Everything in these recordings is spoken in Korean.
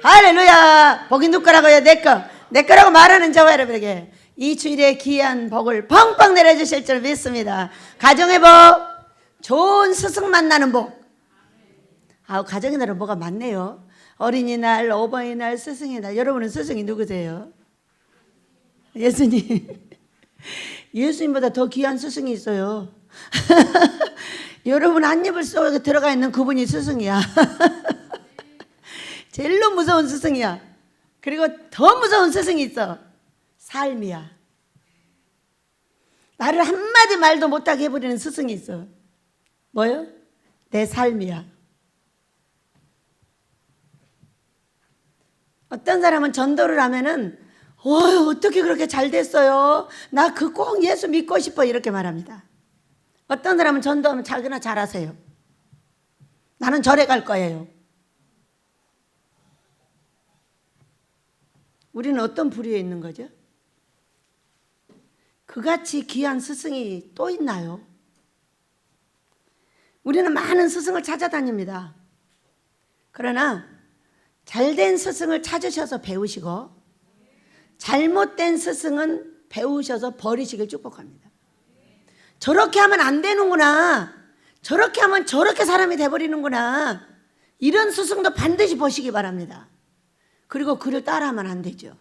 할렐루야. 복이 누구 거라고요? 내 거. 내 거라고 말하는 저와 여러분에게 이 주일에 귀한 복을 펑펑 내려주실 줄 믿습니다. 가정의 복, 좋은 스승 만나는 복. 가정의 날은 뭐가 많네요. 어린이날, 어버이날, 스승의 날. 여러분은 스승이 누구세요? 예수님. 예수님보다 더 귀한 스승이 있어요. 여러분 한 입을 속에 들어가 있는 그분이 스승이야. 제일로 무서운 스승이야. 그리고 더 무서운 스승이 있어. 삶이야. 나를 한마디 말도 못하게 해버리는 스승이 있어. 뭐요? 내 삶이야. 어떤 사람은 전도를 하면은 어떻게 그렇게 잘 됐어요? 나 그 꼭 예수 믿고 싶어 이렇게 말합니다. 어떤 사람은 전도하면 자기나 잘하세요. 나는 절에 갈 거예요. 우리는 어떤 부류에 있는 거죠? 그같이 귀한 스승이 또 있나요? 우리는 많은 스승을 찾아다닙니다. 그러나 잘된 스승을 찾으셔서 배우시고 잘못된 스승은 배우셔서 버리시길 축복합니다. 저렇게 하면 안 되는구나. 저렇게 하면 저렇게 사람이 돼버리는구나. 이런 스승도 반드시 보시기 바랍니다. 그리고 그를 따라하면 안 되죠.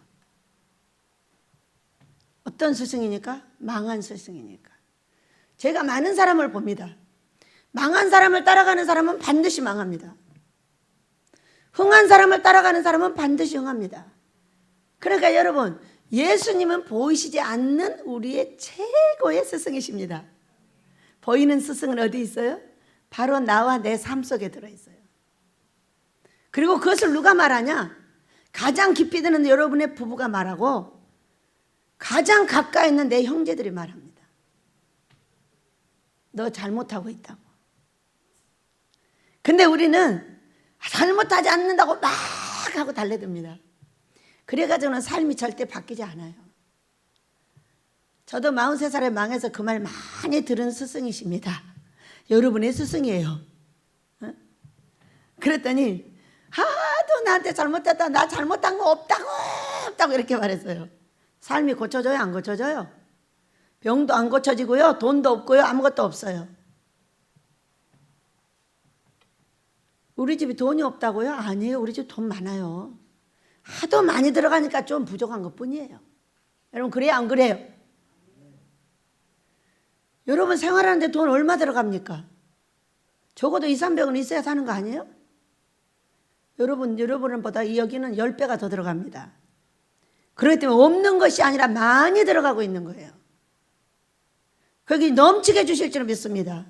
어떤 스승이니까? 망한 스승이니까. 제가 많은 사람을 봅니다. 망한 사람을 따라가는 사람은 반드시 망합니다. 흥한 사람을 따라가는 사람은 반드시 흥합니다. 그러니까 여러분, 예수님은 보이시지 않는 우리의 최고의 스승이십니다. 보이는 스승은 어디 있어요? 바로 나와 내 삶 속에 들어있어요. 그리고 그것을 누가 말하냐? 가장 깊이 드는 여러분의 부부가 말하고 가장 가까이 있는 내 형제들이 말합니다. 너 잘못하고 있다고. 근데 우리는 잘못하지 않는다고 막 하고 달래듭니다. 그래가지고는 삶이 절대 바뀌지 않아요. 저도 43살에 망해서 그 말 많이 들은 스승이십니다. 여러분의 스승이에요. 그랬더니 하도 나한테 잘못했다. 나 잘못한 거 없다고 이렇게 말했어요. 삶이 고쳐져요? 안 고쳐져요? 병도 안 고쳐지고요. 돈도 없고요. 아무것도 없어요. 우리 집이 돈이 없다고요? 아니에요. 우리 집 돈 많아요. 하도 많이 들어가니까 좀 부족한 것뿐이에요. 여러분 그래요? 안 그래요? 여러분 생활하는데 돈 얼마 들어갑니까? 적어도 2, 300은 있어야 사는 거 아니에요? 여러분보다 여기는 10배가 더 들어갑니다. 그렇기 때문에 없는 것이 아니라 많이 들어가고 있는 거예요. 거기 넘치게 주실 줄 믿습니다.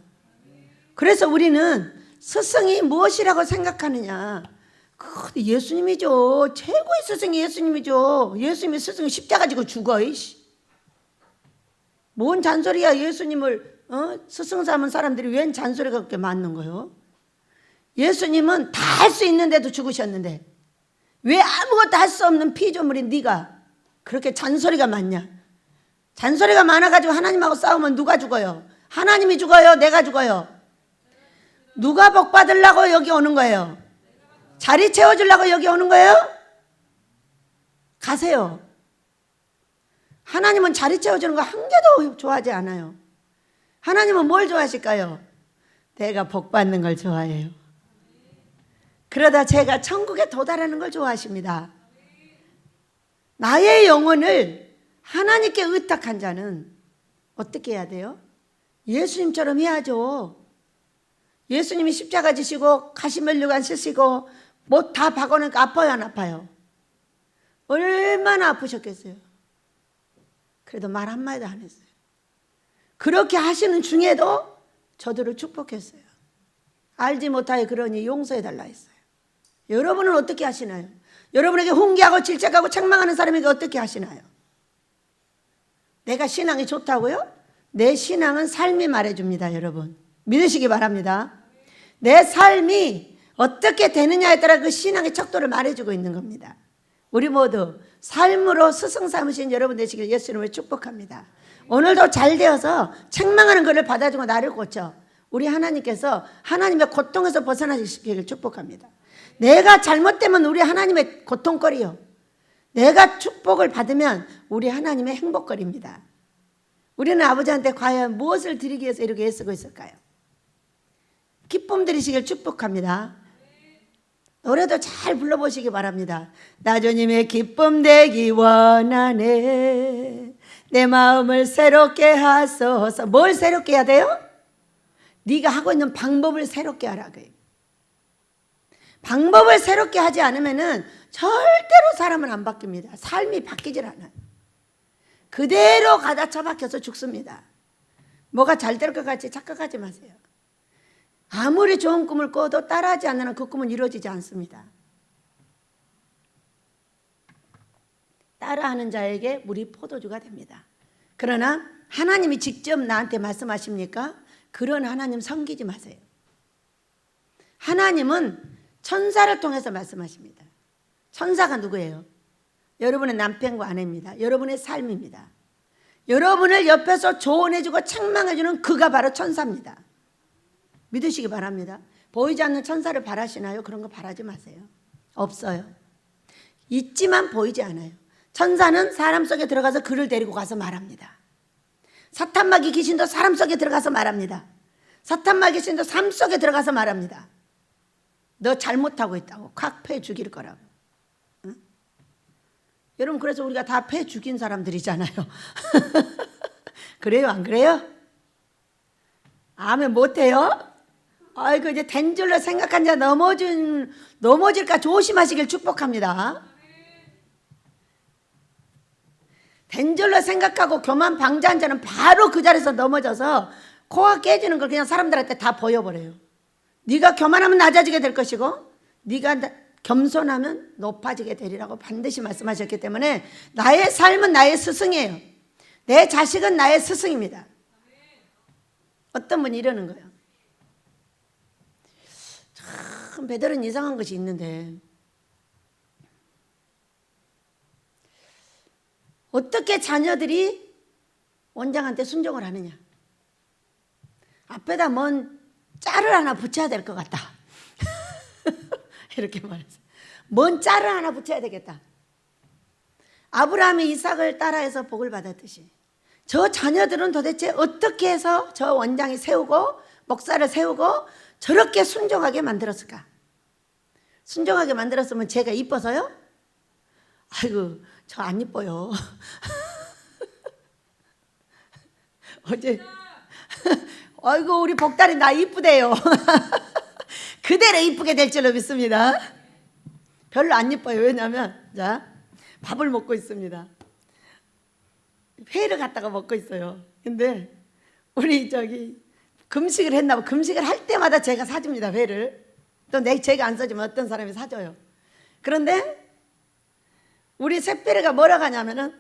그래서 우리는 스승이 무엇이라고 생각하느냐? 예수님이죠. 최고의 스승이 예수님이죠. 예수님의 스승이 십자가 지고 죽어. 뭔 잔소리야. 예수님을 스승 삼은 사람들이 웬 잔소리가 그렇게 많는 거예요? 예수님은 다 할 수 있는데도 죽으셨는데 왜 아무것도 할 수 없는 피조물인 네가 그렇게 잔소리가 많냐? 잔소리가 많아가지고 하나님하고 싸우면 누가 죽어요? 하나님이 죽어요? 내가 죽어요? 누가 복 받으려고 여기 오는 거예요? 자리 채워주려고 여기 오는 거예요? 가세요. 하나님은 자리 채워주는 거 한 개도 좋아하지 않아요. 하나님은 뭘 좋아하실까요? 내가 복 받는 걸 좋아해요. 그러다 제가 천국에 도달하는 걸 좋아하십니다. 나의 영혼을 하나님께 의탁한 자는 어떻게 해야 돼요? 예수님처럼 해야죠. 예수님이 십자가 지시고 가시면류관 쓰시고 못 다 박아놓으니까 아파요, 안 아파요? 얼마나 아프셨겠어요? 그래도 말 한마디도 안 했어요. 그렇게 하시는 중에도 저들을 축복했어요. 알지 못하여 그러니 용서해달라 했어요. 여러분은 어떻게 하시나요? 여러분에게 훈계하고 질책하고 책망하는 사람에게 어떻게 하시나요? 내가 신앙이 좋다고요? 내 신앙은 삶이 말해줍니다. 여러분 믿으시기 바랍니다. 내 삶이 어떻게 되느냐에 따라 그 신앙의 척도를 말해주고 있는 겁니다. 우리 모두 삶으로 스승 삼으신 여러분 되시길 예수님을 축복합니다. 오늘도 잘 되어서 책망하는 것을 받아주고 나를 고쳐 우리 하나님께서 하나님의 고통에서 벗어나시기를 축복합니다. 내가 잘못되면 우리 하나님의 고통거리요. 내가 축복을 받으면 우리 하나님의 행복거리입니다. 우리는 아버지한테 과연 무엇을 드리기 위해서 이렇게 애쓰고 있을까요? 기쁨 드리시길 축복합니다. 노래도 잘 불러보시기 바랍니다. 나 주님의 기쁨 되기 원하네. 내 마음을 새롭게 하소서. 뭘 새롭게 해야 돼요? 네가 하고 있는 방법을 새롭게 하라고요. 방법을 새롭게 하지 않으면 절대로 사람은 안 바뀝니다. 삶이 바뀌질 않아요. 그대로 가다 처박혀서 죽습니다. 뭐가 잘 될 것 같이 착각하지 마세요. 아무리 좋은 꿈을 꿔도 따라하지 않는 한 그 꿈은 이루어지지 않습니다. 따라하는 자에게 물이 포도주가 됩니다. 그러나 하나님이 직접 나한테 말씀하십니까? 그런 하나님 섬기지 마세요. 하나님은 천사를 통해서 말씀하십니다. 천사가 누구예요? 여러분의 남편과 아내입니다. 여러분의 삶입니다. 여러분을 옆에서 조언해주고 책망해주는 그가 바로 천사입니다. 믿으시기 바랍니다. 보이지 않는 천사를 바라시나요? 그런 거 바라지 마세요. 없어요. 있지만 보이지 않아요. 천사는 사람 속에 들어가서 그를 데리고 가서 말합니다. 사탄마귀 귀신도 사람 속에 들어가서 말합니다. 사탄마귀 귀신도 삶 속에 들어가서 말합니다. 너 잘못하고 있다고. 확 패 죽일 거라고. 응? 여러분, 그래서 우리가 다 패 죽인 사람들이잖아요. 그래요, 안 그래요? 아멘 못해요? 아이고, 이제 된 줄로 생각한 자 넘어질까 조심하시길 축복합니다. 된 줄로 생각하고 교만 방자한 자는 바로 그 자리에서 넘어져서 코가 깨지는 걸 그냥 사람들한테 다 보여버려요. 네가 교만하면 낮아지게 될 것이고 네가 겸손하면 높아지게 되리라고 반드시 말씀하셨기 때문에 나의 삶은 나의 스승이에요. 내 자식은 나의 스승입니다. 어떤 분이 이러는 거예요. 참 베드로는 이상한 것이 있는데 어떻게 자녀들이 원장한테 순종을 하느냐. 앞에다 뭔 짤을 하나 붙여야 될 것 같다. 이렇게 말했어요. 뭔 짤을 하나 붙여야 되겠다. 아브라함이 이삭을 따라해서 복을 받았듯이 저 자녀들은 도대체 어떻게 해서 저 원장이 세우고 목사를 세우고 저렇게 순종하게 만들었을까? 순종하게 만들었으면 제가 이뻐서요? 아이고, 저 안 이뻐요. 어제 아이고, 우리 복달이 나 이쁘대요. 그대로 이쁘게 될 줄로 믿습니다. 별로 안 이뻐요. 왜냐하면 자, 밥을 먹고 있습니다. 회를 갖다가 먹고 있어요. 근데 우리 금식을 했나 봐. 금식을 할 때마다 제가 사줍니다. 회를. 또 제가 안 사주면 어떤 사람이 사줘요. 그런데 우리 샛별이가 뭐라고 하냐면은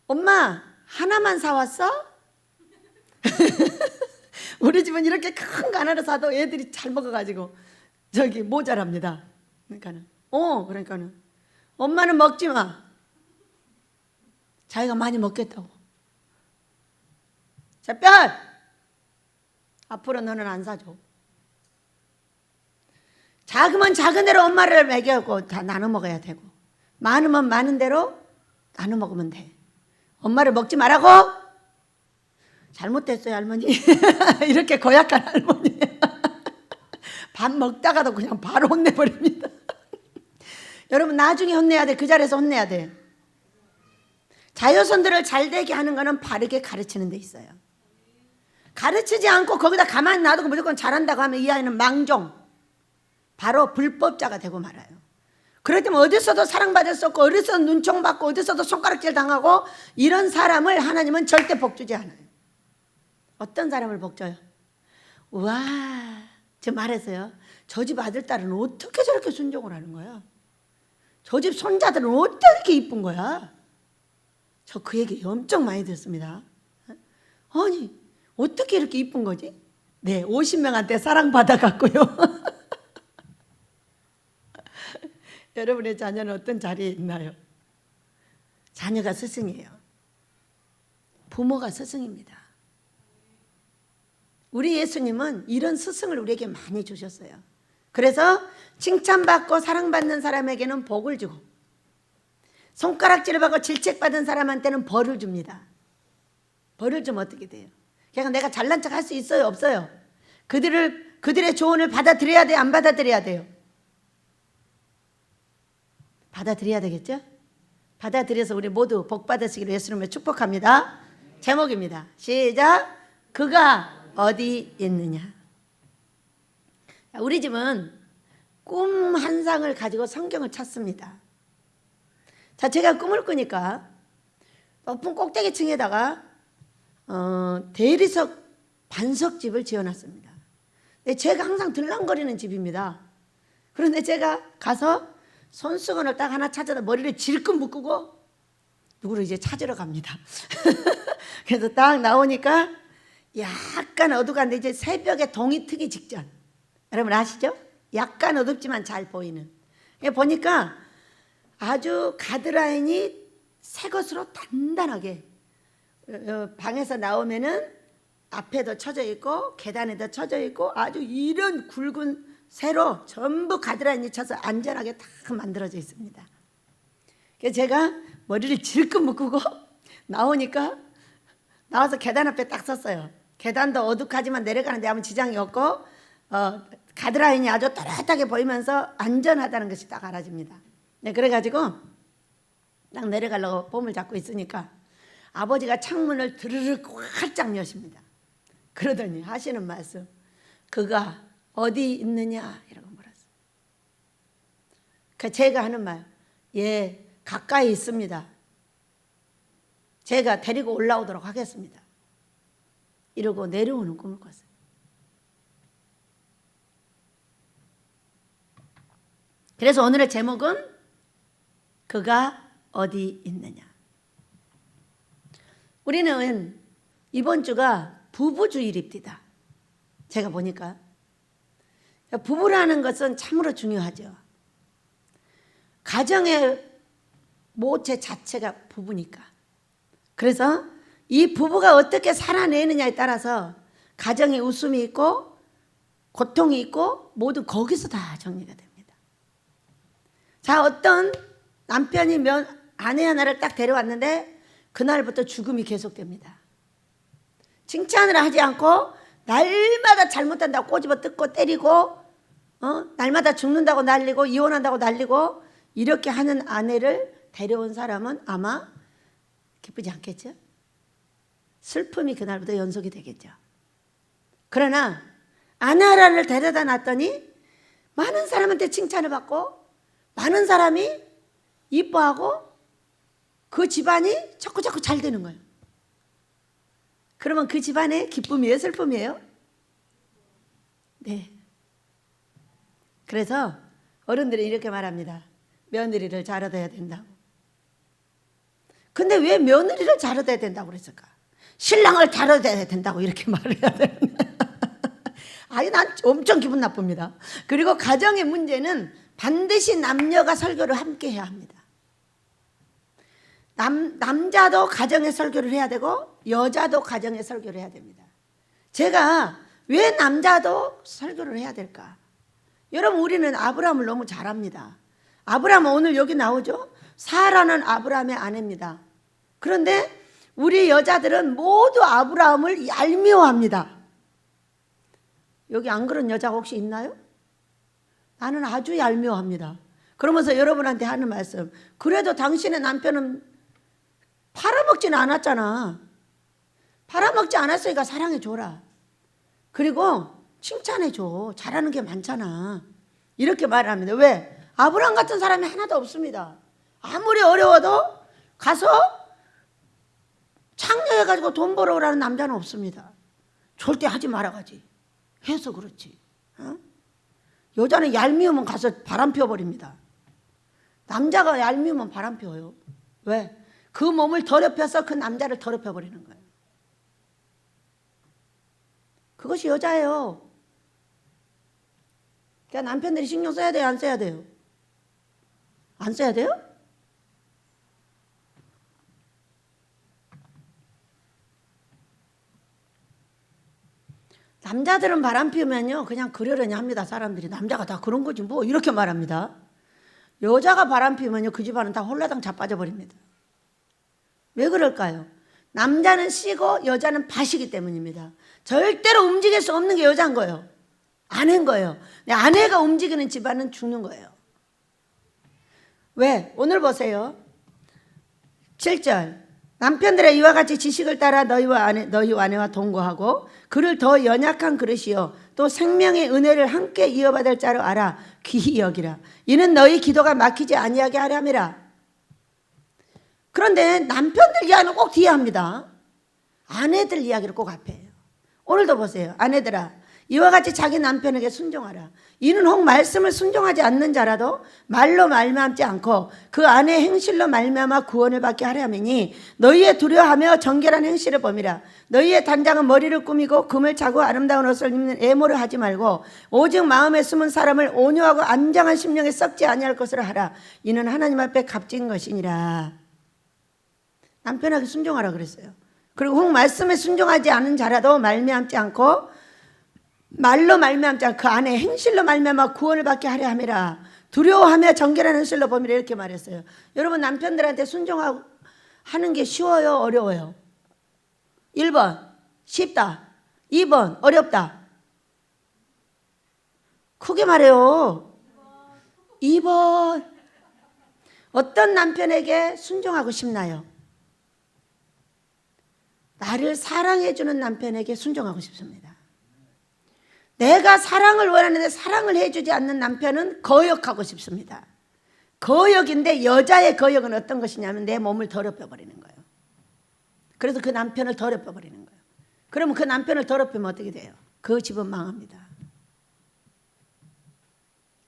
엄마 하나만 사왔어? 우리 집은 이렇게 큰 거 하나를 사도 애들이 잘 먹어가지고 모자랍니다. 그러니까는 엄마는 먹지 마. 자기가 많이 먹겠다고. 샛별 앞으로 너는 안 사줘. 작으면 작은 대로 엄마를 먹여고 다 나눠 먹어야 되고 많으면 많은 대로 나눠 먹으면 돼. 엄마를 먹지 말라고? 잘못됐어요, 할머니. 이렇게 고약한 할머니. 밥 먹다가도 그냥 바로 혼내버립니다. 여러분, 나중에 혼내야 돼. 그 자리에서 혼내야 돼. 자녀손들을 잘되게 하는 거는 바르게 가르치는 데 있어요. 가르치지 않고 거기다 가만히 놔두고 무조건 잘한다고 하면 이 아이는 망종, 바로 불법자가 되고 말아요. 그럴 때면 어디서도 사랑받을 수 없고 어디서도 눈총받고 어디서도 손가락질 당하고 이런 사람을 하나님은 절대 복주지 않아요. 어떤 사람을 복줘요? 우와, 저 말했어요. 저 집 아들딸은 어떻게 저렇게 순종을 하는 거야? 저 집 손자들은 어떻게 이렇게 이쁜 거야? 저 그 얘기 엄청 많이 듣습니다. 아니, 어떻게 이렇게 이쁜 거지? 네, 50명한테 사랑받아갖고요. 여러분의 자녀는 어떤 자리에 있나요? 자녀가 스승이에요. 부모가 스승입니다. 우리 예수님은 이런 스승을 우리에게 많이 주셨어요. 그래서 칭찬받고 사랑받는 사람에게는 복을 주고 손가락질을 받고 질책받은 사람한테는 벌을 줍니다. 벌을 주면 어떻게 돼요? 그냥 내가 잘난 척 할 수 있어요? 없어요? 그들의 조언을 받아들여야 돼요? 안 받아들여야 돼요? 받아들여야 되겠죠? 받아들여서 우리 모두 복 받으시기를 예수님을 축복합니다. 제목입니다. 시작. 그가 어디 있느냐. 우리 집은 꿈 한 상을 가지고 성경을 찾습니다. 자, 제가 꿈을 꾸니까 높은 꼭대기층에다가 대리석 반석집을 지어놨습니다. 제가 항상 들랑거리는 집입니다. 그런데 제가 가서 손수건을 딱 하나 찾아다 머리를 질끈 묶고 누구를 이제 찾으러 갑니다. 그래서 딱 나오니까 약간 어두간데 이제 새벽에 동이 트기 직전. 여러분 아시죠? 약간 어둡지만 잘 보이는. 보니까 아주 가드라인이 새 것으로 단단하게 방에서 나오면은 앞에도 쳐져 있고 계단에도 쳐져 있고 아주 이런 굵은 새로 전부 가드라인이 쳐서 안전하게 딱 만들어져 있습니다. 그래서 제가 머리를 질끈 묶고 나오니까 나와서 계단 앞에 딱 섰어요. 계단도 어둑하지만 내려가는데 아무 지장이 없고 가드라인이 아주 또렷하게 보이면서 안전하다는 것이 딱 알아집니다. 네, 그래가지고 딱 내려가려고 봄을 잡고 있으니까 아버지가 창문을 드르륵 활짝 여십니다. 그러더니 하시는 말씀, 그가 어디 있느냐 이라고 물었어요. 제가 하는 말, 예, 가까이 있습니다. 제가 데리고 올라오도록 하겠습니다. 이러고 내려오는 꿈을 꿨어요. 그래서 오늘의 제목은 그가 어디 있느냐. 우리는 이번 주가 부부주일입니다. 제가 보니까 부부라는 것은 참으로 중요하죠. 가정의 모체 자체가 부부니까. 그래서 이 부부가 어떻게 살아내느냐에 따라서 가정에 웃음이 있고 고통이 있고 모두 거기서 다 정리가 됩니다. 자, 어떤 남편이 아내 하나를 딱 데려왔는데 그날부터 죽음이 계속됩니다. 칭찬을 하지 않고 날마다 잘못한다고 꼬집어 뜯고 때리고 날마다 죽는다고 난리고 이혼한다고 난리고 이렇게 하는 아내를 데려온 사람은 아마 기쁘지 않겠죠? 슬픔이 그날부터 연속이 되겠죠. 그러나 아내 하나를 데려다 놨더니 많은 사람한테 칭찬을 받고 많은 사람이 이뻐하고 그 집안이 자꾸 잘 되는 거예요. 그러면 그 집안의 기쁨이에요? 슬픔이에요? 네. 그래서 어른들이 이렇게 말합니다. 며느리를 잘 얻어야 된다고. 근데 왜 며느리를 잘 얻어야 된다고 그랬을까? 신랑을 잘 얻어야 된다고 이렇게 말을 해야 되는데. 아니, 난 엄청 기분 나쁩니다. 그리고 가정의 문제는 반드시 남녀가 설교를 함께 해야 합니다. 남자도 가정의 설교를 해야 되고 여자도 가정의 설교를 해야 됩니다. 제가 왜 남자도 설교를 해야 될까? 여러분, 우리는 아브라함을 너무 잘 압니다. 아브라함은 오늘 여기 나오죠? 사라는 아브라함의 아내입니다. 그런데 우리 여자들은 모두 아브라함을 얄미워합니다. 여기 안 그런 여자가 혹시 있나요? 나는 아주 얄미워합니다. 그러면서 여러분한테 하는 말씀, 그래도 당신의 남편은 팔아먹지는 않았잖아. 팔아먹지 않았으니까 사랑해줘라. 그리고 칭찬해줘. 잘하는 게 많잖아. 이렇게 말을 합니다. 왜? 아브라함 같은 사람이 하나도 없습니다. 아무리 어려워도 가서 창녀해가지고 돈 벌어오라는 남자는 없습니다. 절대 하지 말아가지. 해서 그렇지. 여자는 얄미우면 가서 바람 피워버립니다. 남자가 얄미우면 바람 피워요. 왜? 그 몸을 더럽혀서 그 남자를 더럽혀버리는 거예요. 그것이 여자예요. 그러니까 남편들이 신경 써야 돼요? 안 써야 돼요? 안 써야 돼요? 남자들은 바람 피우면요 그냥 그러려니 합니다. 사람들이 남자가 다 그런 거지 뭐 이렇게 말합니다. 여자가 바람 피우면요 그 집안은 다 홀라당 자빠져 버립니다. 왜 그럴까요? 남자는 씨고 여자는 밭이기 때문입니다. 절대로 움직일 수 없는 게 여자인 거예요. 아내인 거예요. 아내가 움직이는 집안은 죽는 거예요. 왜? 오늘 보세요. 7절 남편들의 이와 같이 지식을 따라 너희 아내와 동거하고 그를 더 연약한 그릇이요 또 생명의 은혜를 함께 이어받을 자로 알아 귀히 여기라. 이는 너희 기도가 막히지 아니하게 하려 함이라. 그런데 남편들 이야기는 꼭 뒤에 합니다. 아내들 이야기를 꼭 앞에 해요. 오늘도 보세요. 아내들아 이와 같이 자기 남편에게 순종하라. 이는 혹 말씀을 순종하지 않는 자라도 말로 말미암지 않고 그 안의 행실로 말미암아 구원을 받게 하려 함이니 너희의 두려워하며 정결한 행실을 범이라. 너희의 단장은 머리를 꾸미고 금을 차고 아름다운 옷을 입는 애모를 하지 말고 오직 마음에 숨은 사람을 온유하고 안정한 심령에 썩지 아니할 것으로 하라. 이는 하나님 앞에 값진 것이니라. 남편에게 순종하라 그랬어요. 그리고 혹 말씀에 순종하지 않은 자라도 말미암지 않고 말로 말미암지 않고 그 안에 행실로 말미암아 구원을 받게 하려 함이라. 두려워하며 정결한 행실로 범이라 이렇게 말했어요. 여러분 남편들한테 순종하는 게 쉬워요 어려워요? 1번 쉽다 2번 어렵다. 크게 말해요. 2번. 어떤 남편에게 순종하고 싶나요? 나를 사랑해주는 남편에게 순종하고 싶습니다. 내가 사랑을 원하는데 사랑을 해주지 않는 남편은 거역하고 싶습니다. 거역인데 여자의 거역은 어떤 것이냐면 내 몸을 더럽혀 버리는 거예요. 그래서 그 남편을 더럽혀 버리는 거예요. 그러면 그 남편을 더럽히면 어떻게 돼요? 그 집은 망합니다.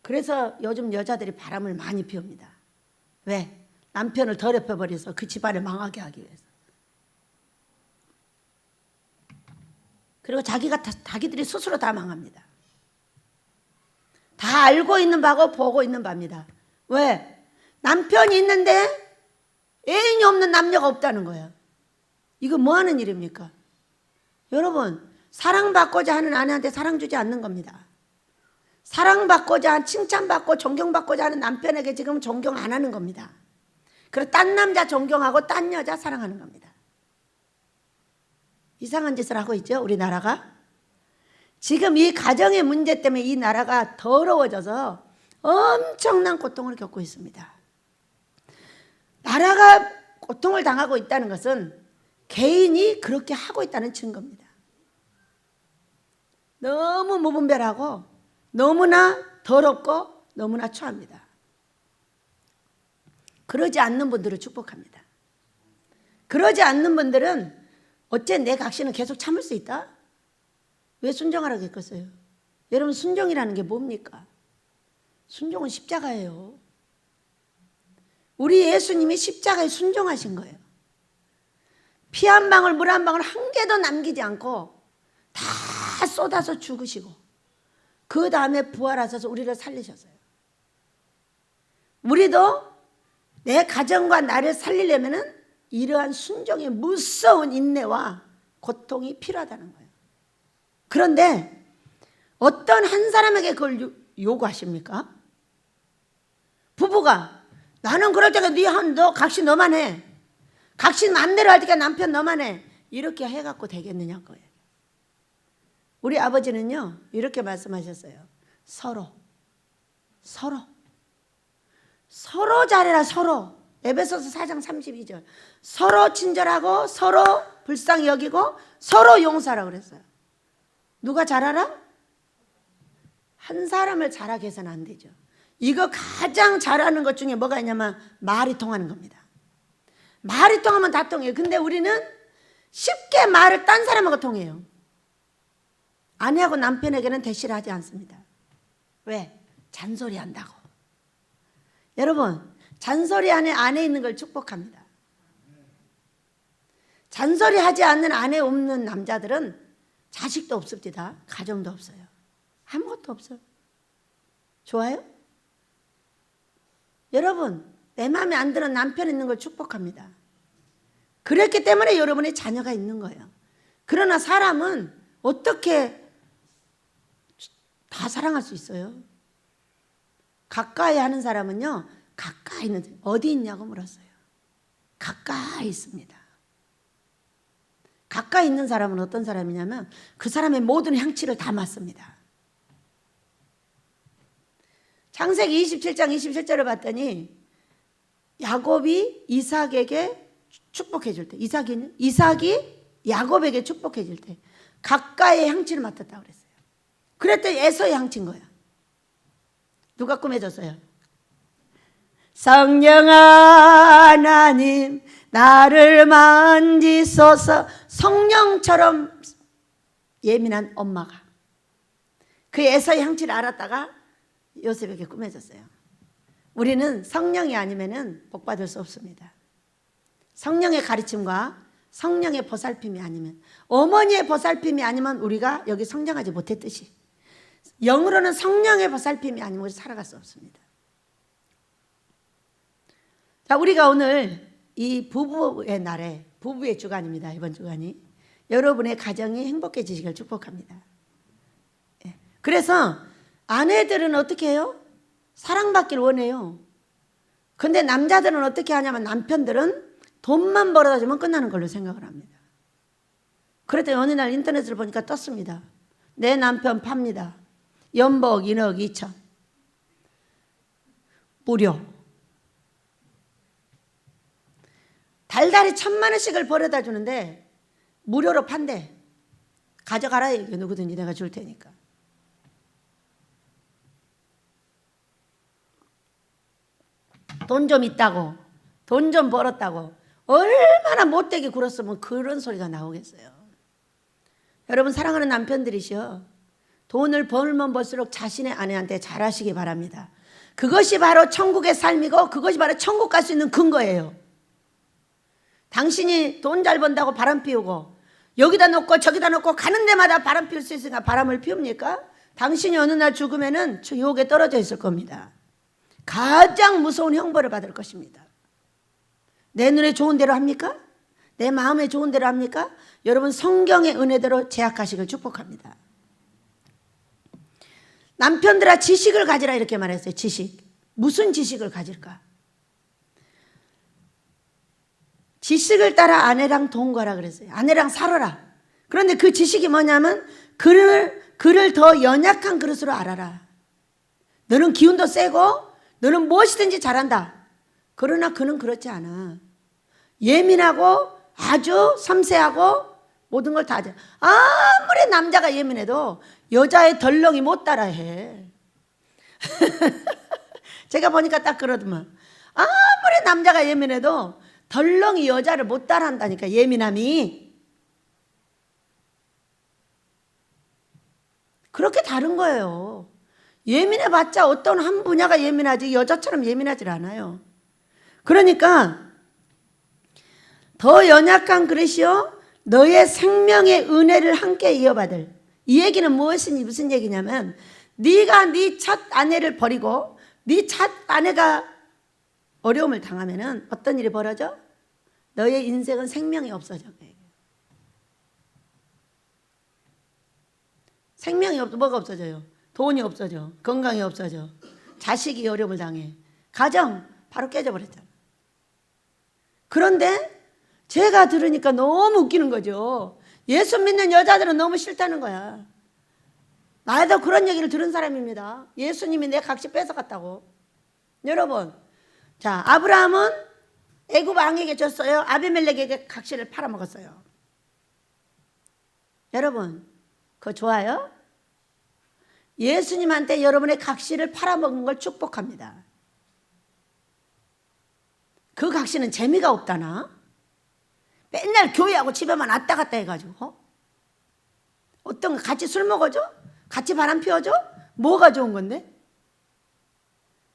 그래서 요즘 여자들이 바람을 많이 피웁니다. 왜? 남편을 더럽혀 버려서 그 집안을 망하게 하기 위해서. 그리고 자기들이 스스로 다 망합니다. 다 알고 있는 바고 보고 있는 바입니다. 왜? 남편이 있는데 애인이 없는 남녀가 없다는 거예요. 이거 뭐 하는 일입니까? 여러분 사랑받고자 하는 아내한테 사랑 주지 않는 겁니다. 사랑받고자 칭찬받고 존경받고자 하는 남편에게 지금 존경 안 하는 겁니다. 그리고 딴 남자 존경하고 딴 여자 사랑하는 겁니다. 이상한 짓을 하고 있죠 우리나라가. 지금 이 가정의 문제 때문에 이 나라가 더러워져서 엄청난 고통을 겪고 있습니다. 나라가 고통을 당하고 있다는 것은 개인이 그렇게 하고 있다는 증거입니다. 너무 무분별하고 너무나 더럽고 너무나 초합니다. 그러지 않는 분들을 축복합니다. 그러지 않는 분들은 어째 내 각신은 계속 참을 수 있다? 왜 순종하라고 했겠어요? 여러분 순종이라는 게 뭡니까? 순종은 십자가예요. 우리 예수님이 십자가에 순종하신 거예요. 피 한 방울 물 한 방울 한 개도 남기지 않고 다 쏟아서 죽으시고 그 다음에 부활하셔서 우리를 살리셨어요. 우리도 내 가정과 나를 살리려면 이러한 순종의 무서운 인내와 고통이 필요하다는 거예요. 그런데 어떤 한 사람에게 그걸 요구하십니까? 부부가 나는 그럴 때가 너 각신 너만 해. 각신 맘대로 할 때가 남편 너만 해. 이렇게 해갖고 되겠느냐 거예요. 우리 아버지는요 이렇게 말씀하셨어요. 서로 잘해라. 서로. 에베소서 4장 32절. 서로 친절하고 서로 불쌍히 여기고 서로 용서하라고 그랬어요. 누가 잘하라? 한 사람을 잘하게 해서는 안 되죠. 이거 가장 잘하는 것 중에 뭐가 있냐면 말이 통하는 겁니다. 말이 통하면 다 통해요. 근데 우리는 쉽게 말을 딴 사람하고 통해요. 아내하고 남편에게는 대시를 하지 않습니다. 왜? 잔소리 한다고. 여러분 잔소리 안에 있는 걸 축복합니다. 잔소리 하지 않는 아내 없는 남자들은 자식도 없습니다. 가정도 없어요. 아무것도 없어요. 좋아요? 여러분 내 마음에 안 드는 남편 있는 걸 축복합니다. 그랬기 때문에 여러분의 자녀가 있는 거예요. 그러나 사람은 어떻게 다 사랑할 수 있어요. 가까이 하는 사람은요, 가까이 있는, 어디 있냐고 물었어요. 가까이 있습니다. 가까이 있는 사람은 어떤 사람이냐면 그 사람의 모든 향취를 다 맡습니다. 창세기 27장 27절을 봤더니 야곱이 이삭에게 축복해 줄 때, 이삭이 야곱에게 축복해 줄 때 가까이의 향취를 맡았다고 그랬어요. 그랬더니 에서의 향취인 거야. 누가 꾸며줬어요? 성령 하나님 나를 만지소서. 성령처럼 예민한 엄마가 그 에서의 향취를 알았다가 요셉에게 꾸며줬어요. 우리는 성령이 아니면은 복 받을 수 없습니다. 성령의 가르침과 성령의 보살핌이 아니면, 어머니의 보살핌이 아니면 우리가 여기 성장하지 못했듯이 영으로는 성령의 보살핌이 아니면 우리 살아갈 수 없습니다. 자, 우리가 오늘 이 부부의 날에, 부부의 주간입니다. 이번 주간이 여러분의 가정이 행복해지시길 축복합니다. 그래서 아내들은 어떻게 해요? 사랑받기를 원해요. 근데 남자들은 어떻게 하냐면 남편들은 돈만 벌어다 주면 끝나는 걸로 생각을 합니다. 그랬더니 어느 날 인터넷을 보니까 떴습니다. 내 남편 팝니다. 연봉 1억 2천. 무료. 달달이 1,000만 원씩을 벌어다 주는데 무료로 판대. 가져가라 이게 누구든지 내가 줄 테니까. 돈 좀 있다고, 돈 좀 벌었다고 얼마나 못되게 굴었으면 그런 소리가 나오겠어요. 여러분 사랑하는 남편들이시여, 돈을 벌면 벌수록 자신의 아내한테 잘하시기 바랍니다. 그것이 바로 천국의 삶이고 그것이 바로 천국 갈 수 있는 근거예요. 당신이 돈 잘 번다고 바람 피우고 여기다 놓고 저기다 놓고 가는 데마다 바람 피울 수 있으니까 바람을 피웁니까? 당신이 어느 날 죽으면은 유혹에 떨어져 있을 겁니다. 가장 무서운 형벌을 받을 것입니다. 내 눈에 좋은 대로 합니까? 내 마음에 좋은 대로 합니까? 여러분 성경의 은혜대로 제약하시길 축복합니다. 남편들아 지식을 가지라 이렇게 말했어요. 지식. 무슨 지식을 가질까? 지식을 따라 아내랑 동거라 그랬어요. 아내랑 살아라. 그런데 그 지식이 뭐냐면 그를 더 연약한 그릇으로 알아라. 너는 기운도 세고 너는 무엇이든지 잘한다. 그러나 그는 그렇지 않아. 예민하고 아주 섬세하고 모든 걸 다 하죠. 아무리 남자가 예민해도 여자의 덜렁이 못 따라해. 제가 보니까 딱 그러더만. 아무리 남자가 예민해도 덜렁이 여자를 못 따라한다니까. 예민함이 그렇게 다른 거예요. 예민해봤자 어떤 한 분야가 예민하지 여자처럼 예민하지 않아요. 그러니까 더 연약한 그릇이요 너의 생명의 은혜를 함께 이어받을. 이 얘기는 무슨 얘기냐면 네가 네 첫 아내를 버리고 네 첫 아내가 어려움을 당하면은 어떤 일이 벌어져? 너의 인생은 생명이 없어져. 생명이 뭐가 없어져요? 돈이 없어져. 건강이 없어져. 자식이 어려움을 당해. 가정 바로 깨져버렸잖아. 그런데 제가 들으니까 너무 웃기는 거죠. 예수 믿는 여자들은 너무 싫다는 거야. 나도 그런 얘기를 들은 사람입니다. 예수님이 내 각시 뺏어갔다고. 여러분, 자 아브라함은 애굽 왕에게 줬어요. 아비멜렉에게 각시를 팔아먹었어요. 여러분, 그거 좋아요? 예수님한테 여러분의 각시를 팔아먹은 걸 축복합니다. 그 각시는 재미가 없다나? 맨날 교회하고 집에만 왔다 갔다 해가지고 어떤 거 같이 술 먹어줘? 같이 바람 피워줘? 뭐가 좋은 건데?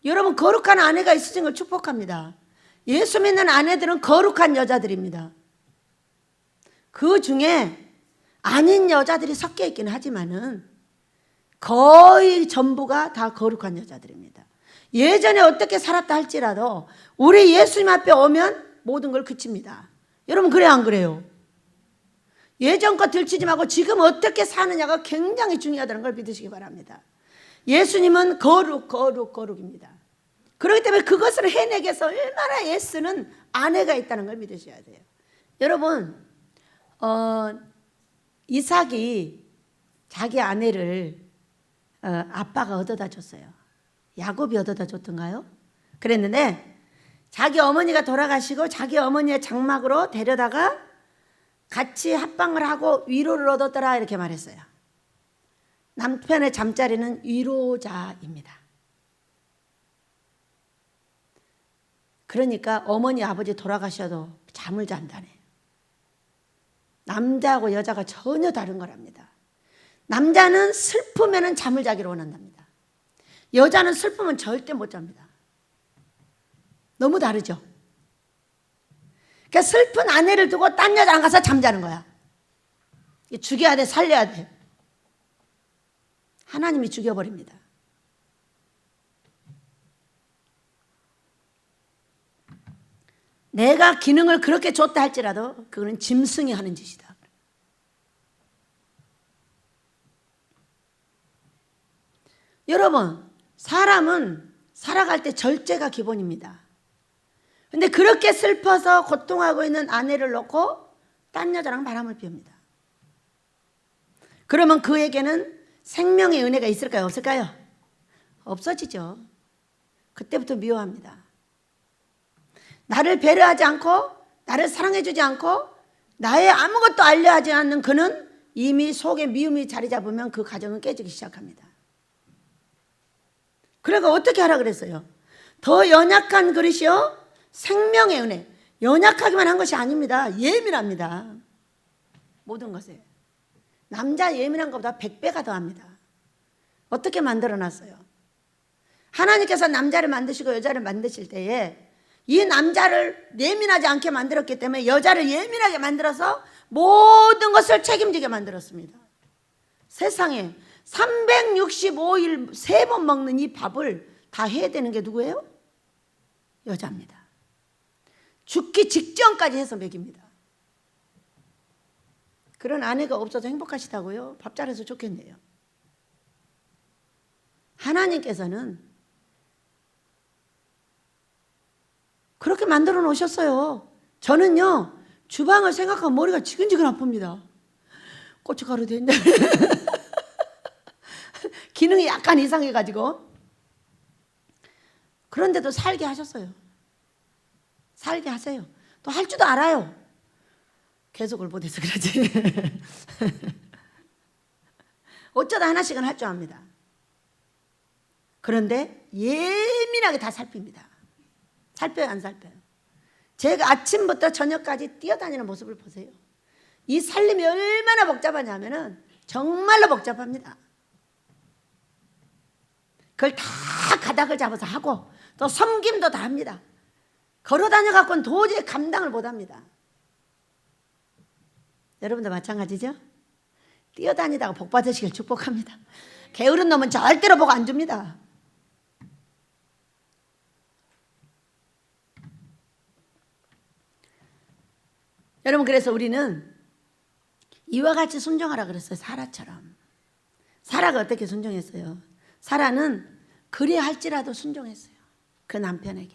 여러분 거룩한 아내가 있으신 걸 축복합니다. 예수 믿는 아내들은 거룩한 여자들입니다. 그 중에 아닌 여자들이 섞여 있기는 하지만은 거의 전부가 다 거룩한 여자들입니다. 예전에 어떻게 살았다 할지라도 우리 예수님 앞에 오면 모든 걸 그칩니다. 여러분 그래요 안 그래요? 예전 거 들추지 말고 지금 어떻게 사느냐가 굉장히 중요하다는 걸 믿으시기 바랍니다. 예수님은 거룩입니다. 그렇기 때문에 그것을 해내기 위해서 얼마나 애쓰는 아내가 있다는 걸 믿으셔야 돼요. 여러분, 이삭이 자기 아내를 아빠가 얻어다 줬어요. 야곱이 얻어다 줬던가요? 그랬는데 자기 어머니가 돌아가시고 자기 어머니의 장막으로 데려다가 같이 합방을 하고 위로를 얻었더라 이렇게 말했어요. 남편의 잠자리는 위로자입니다. 그러니까 어머니 아버지 돌아가셔도 잠을 잔다네. 남자하고 여자가 전혀 다른 거랍니다. 남자는 슬프면 잠을 자기를 원한답니다. 여자는 슬프면 절대 못 잡니다. 너무 다르죠. 그러니까 슬픈 아내를 두고 딴 여자랑 가서 잠자는 거야. 죽여야 돼, 살려야 돼. 하나님이 죽여버립니다. 내가 기능을 그렇게 줬다 할지라도 그거는 짐승이 하는 짓이다. 여러분, 사람은 살아갈 때 절제가 기본입니다. 근데 그렇게 슬퍼서 고통하고 있는 아내를 놓고 딴 여자랑 바람을 피웁니다. 그러면 그에게는 생명의 은혜가 있을까요? 없을까요? 없어지죠. 그때부터 미워합니다. 나를 배려하지 않고 나를 사랑해주지 않고 나의 아무것도 알려하지 않는 그는 이미 속에 미움이 자리 잡으면 그 가정은 깨지기 시작합니다. 그러니까 어떻게 하라 그랬어요? 더 연약한 그릇이요 생명의 은혜. 연약하기만 한 것이 아닙니다. 예민합니다. 모든 것에. 남자 예민한 것보다 100배가 더합니다. 어떻게 만들어놨어요? 하나님께서 남자를 만드시고 여자를 만드실 때에 이 남자를 예민하지 않게 만들었기 때문에 여자를 예민하게 만들어서 모든 것을 책임지게 만들었습니다. 세상에 365일 3번 먹는 이 밥을 다 해야 되는 게 누구예요? 여자입니다. 죽기 직전까지 해서 먹입니다. 그런 아내가 없어서 행복하시다고요? 밥 잘해서 좋겠네요. 하나님께서는 그렇게 만들어 놓으셨어요. 저는요, 주방을 생각하면 머리가 지근지근 아픕니다. 고춧가루 된장. 기능이 약간 이상해가지고. 그런데도 살게 하셨어요. 살게 하세요. 또 할 줄도 알아요. 계속을 못해서 그러지. 어쩌다 하나씩은 할 줄 압니다. 그런데 예민하게 다 살핍니다. 살펴요, 안 살펴요? 제가 아침부터 저녁까지 뛰어다니는 모습을 보세요. 이 살림이 얼마나 복잡하냐면은 정말로 복잡합니다. 그걸 다 가닥을 잡아서 하고 또 섬김도 다 합니다. 걸어다녀갖고는 도저히 감당을 못합니다. 여러분도 마찬가지죠? 뛰어다니다가 복 받으시길 축복합니다. 게으른 놈은 절대로 복 안 줍니다. 여러분, 그래서 우리는 이와 같이 순종하라 그랬어요. 사라처럼. 사라가 어떻게 순종했어요? 사라는 그래 할지라도 순종했어요. 그 남편에게.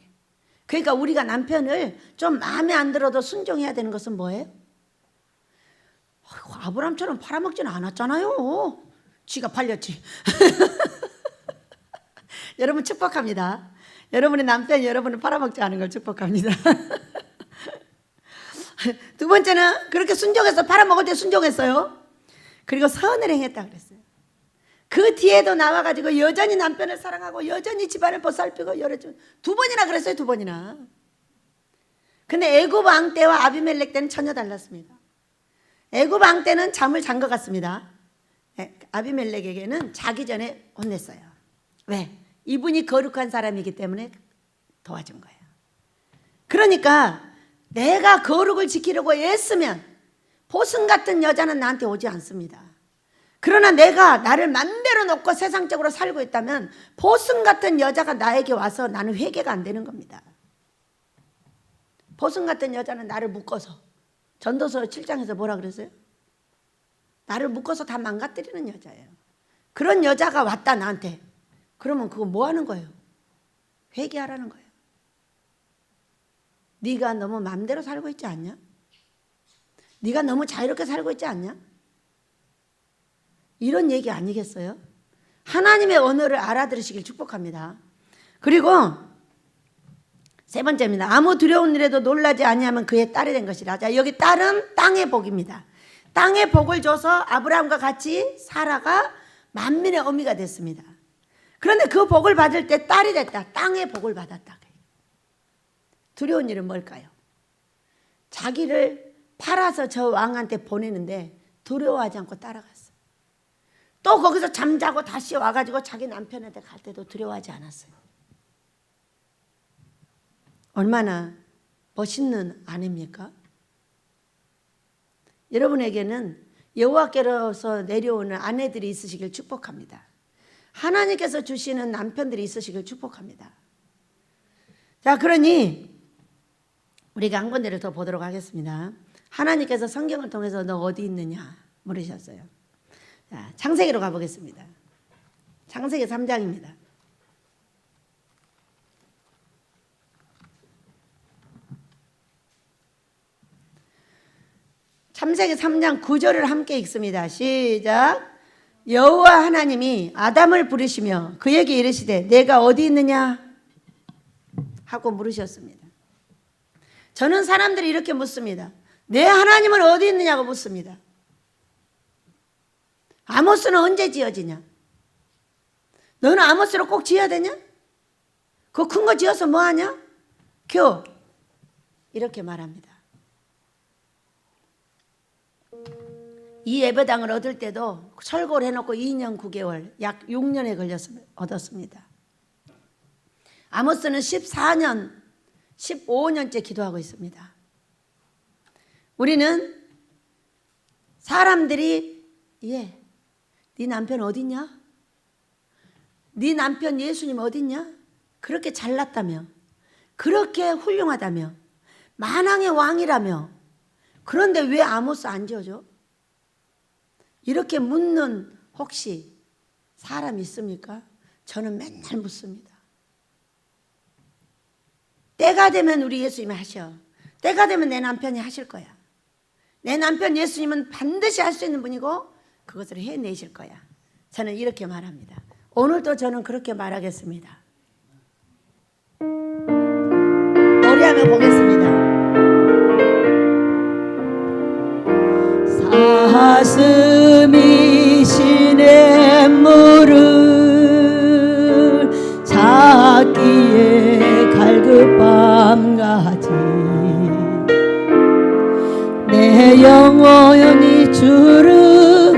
그러니까 우리가 남편을 좀 마음에 안 들어도 순종해야 되는 것은 뭐예요? 아브람처럼 팔아먹지는 않았잖아요. 쥐가 팔렸지. 여러분 축복합니다. 여러분의 남편이 여러분을 팔아먹지 않은 걸 축복합니다. 두 번째는 그렇게 순종해서 팔아먹을 때 순종했어요. 그리고 선을 행했다 그랬어요. 그 뒤에도 나와가지고 여전히 남편을 사랑하고 여전히 집안을 보살피고 두 번이나 그랬어요. 두 번이나. 근데 애굽 왕 때와 아비멜렉 때는 전혀 달랐습니다. 애굽 왕 때는 잠을 잔 것 같습니다. 아비멜렉에게는 자기 전에 혼냈어요. 왜? 이분이 거룩한 사람이기 때문에 도와준 거예요. 그러니까 내가 거룩을 지키려고 애쓰면 보승 같은 여자는 나한테 오지 않습니다. 그러나 내가 나를 맘대로 놓고 세상적으로 살고 있다면 보승 같은 여자가 나에게 와서 나는 회개가 안 되는 겁니다. 보승 같은 여자는 나를 묶어서, 전도서 7장에서 뭐라 그랬어요? 나를 묶어서 다 망가뜨리는 여자예요. 그런 여자가 왔다 나한테. 그러면 그거 뭐 하는 거예요? 회개하라는 거예요. 네가 너무 마음대로 살고 있지 않냐? 네가 너무 자유롭게 살고 있지 않냐? 이런 얘기 아니겠어요? 하나님의 언어를 알아들으시길 축복합니다. 그리고 세 번째입니다. 아무 두려운 일에도 놀라지 아니하면 그의 딸이 된 것이라. 자, 여기 딸은 땅의 복입니다. 땅의 복을 줘서 아브라함과 같이 사라가 만민의 어미가 됐습니다. 그런데 그 복을 받을 때 딸이 됐다. 땅의 복을 받았다. 두려운 일은 뭘까요? 자기를 팔아서 저 왕한테 보내는데 두려워하지 않고 따라갔어. 또 거기서 잠자고 다시 와가지고 자기 남편한테 갈 때도 두려워하지 않았어요. 얼마나 멋있는 아내입니까? 여러분에게는 여호와께로서 내려오는 아내들이 있으시길 축복합니다. 하나님께서 주시는 남편들이 있으시길 축복합니다. 자, 그러니 우리가 한 군데를 더 보도록 하겠습니다. 하나님께서 성경을 통해서 너 어디 있느냐 물으셨어요. 자, 창세기로 가보겠습니다. 창세기 3장입니다. 창세기 3장 9절을 함께 읽습니다. 시작. 여호와 하나님이 아담을 부르시며 그에게 이르시되 내가 어디 있느냐 하고 물으셨습니다. 저는 사람들이 이렇게 묻습니다. 내 하나님은 어디 있느냐고 묻습니다. 아모스는 언제 지어지냐? 너는 아모스로 꼭 지어야 되냐? 그 큰 거 지어서 뭐하냐? 교 이렇게 말합니다. 이 예배당을 얻을 때도 철거를 해놓고 2년 9개월 약 6년에 걸려서 얻었습니다. 아모스는 14년 15년째 기도하고 있습니다. 우리는 사람들이 네 남편 어딨냐? 네 남편 예수님 어딨냐? 그렇게 잘났다며 그렇게 훌륭하다며 만왕의 왕이라며 그런데 왜 아모스 안 지어줘? 이렇게 묻는 혹시 사람 있습니까? 저는 맨날 묻습니다. 때가 되면 우리 예수님이 하셔. 때가 되면 내 남편이 하실 거야. 내 남편 예수님은 반드시 할 수 있는 분이고 그것을 해내실 거야. 저는 이렇게 말합니다. 오늘도 저는 그렇게 말하겠습니다. 노래하며 보겠습니다. 사슴이 시냇물을 찾기에 갈급함같이 내 영혼이 주를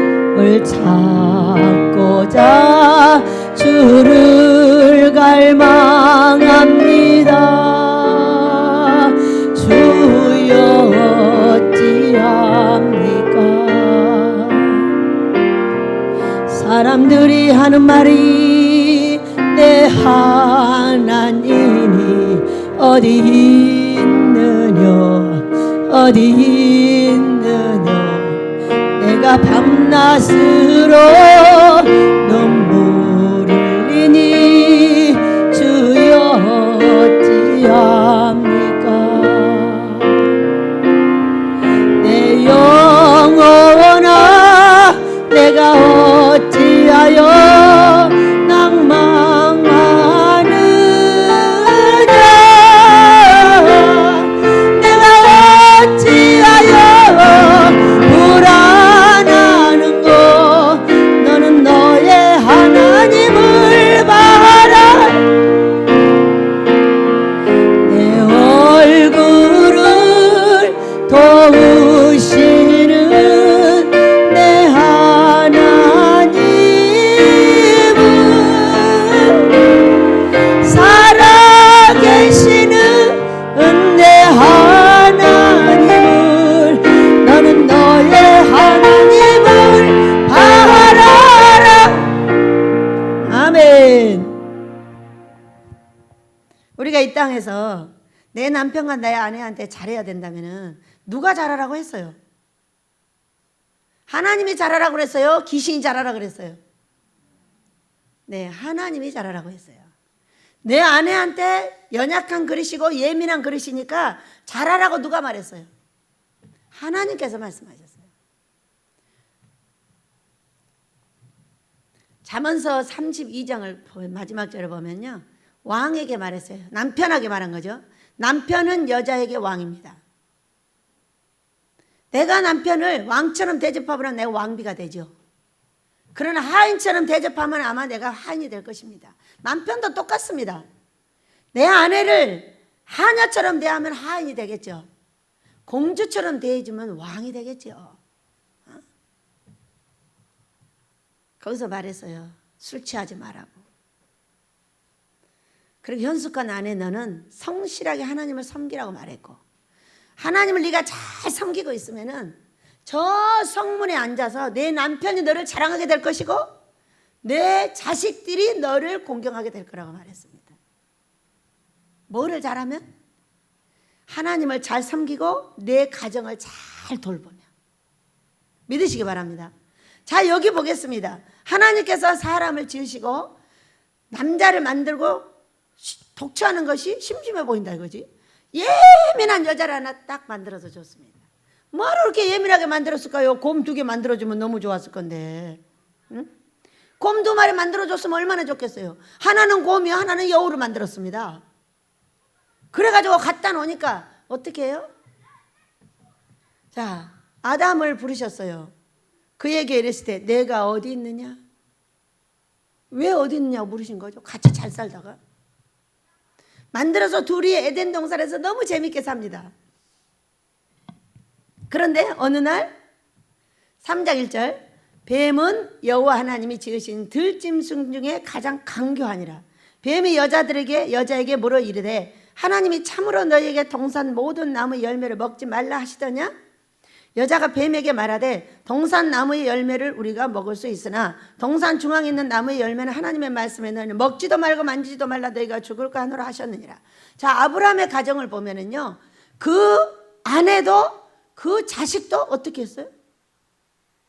찾고자 주를 갈망합니다. 주여 어찌합니까? 사람들이 하는 말이 내 하나님이 어디 있느냐 어디 있느냐 내가 밤낮으로 눈물을 흘리니 주여 어찌합니까? 내 영혼아 내가 어찌하여 낭망하느냐 내가 어찌하여 불안하는고 너는 너의 하나님을 봐라 내 얼굴을 도우시는 내 하나님은 살아계시는 내 하나님을 너는 너의 하나님을 바라라. 아멘. 우리가 이 땅에서 내 남편과 내 아내한테 잘해야 된다면 누가 잘하라고 했어요? 하나님이 잘하라고 그랬어요? 귀신이 잘하라고 그랬어요? 네, 하나님이 잘하라고 했어요. 내 아내한테 연약한 그릇이고 예민한 그릇이니까 잘하라고 누가 말했어요? 하나님께서 말씀하셨어요. 잠언서 32장을 마지막 절에 보면요, 왕에게 말했어요. 남편에게 말한 거죠. 남편은 여자에게 왕입니다. 내가 남편을 왕처럼 대접하면 내가 왕비가 되죠. 그러나 하인처럼 대접하면 아마 내가 하인이 될 것입니다. 남편도 똑같습니다. 내 아내를 하녀처럼 대하면 하인이 되겠죠. 공주처럼 대해주면 왕이 되겠죠. 거기서 말했어요. 술 취하지 말라고. 그리고 현숙한 아내 너는 성실하게 하나님을 섬기라고 말했고, 하나님을 네가 잘 섬기고 있으면은 저 성문에 앉아서 내 남편이 너를 자랑하게 될 것이고 내 자식들이 너를 공경하게 될 거라고 말했습니다. 뭐를 잘하면? 하나님을 잘 섬기고 내 가정을 잘 돌보며. 믿으시기 바랍니다. 자, 여기 보겠습니다. 하나님께서 사람을 지으시고 남자를 만들고 독처하는 것이 심심해 보인다 이거지. 예민한 여자를 하나 딱 만들어서 줬습니다. 뭐하러 그렇게 예민하게 만들었을까요? 곰 2개 만들어주면 너무 좋았을 건데. 응? 곰 2마리 만들어줬으면 얼마나 좋겠어요. 하나는 곰이요, 하나는 여우로 만들었습니다. 그래가지고 갖다 놓으니까 어떻게 해요? 자, 아담을 부르셨어요. 그에게 이랬을 때 내가 어디 있느냐? 왜 어디 있느냐고 물으신 거죠. 같이 잘 살다가 만들어서 둘이 에덴 동산에서 너무 재밌게 삽니다. 그런데 어느 날 3장 1절 뱀은 여호와 하나님이 지으신 들짐승 중에 가장 강교하니라. 뱀이 여자에게 물어 이르되 하나님이 참으로 너희에게 동산 모든 나무의 열매를 먹지 말라 하시더냐? 여자가 뱀에게 말하되 동산 나무의 열매를 우리가 먹을 수 있으나 동산 중앙에 있는 나무의 열매는 하나님의 말씀에 너희는 먹지도 말고 만지지도 말라 너희가 죽을까 하노라 하셨느니라. 자, 아브라함의 가정을 보면은요, 그 아내도 그 자식도 어떻게 했어요?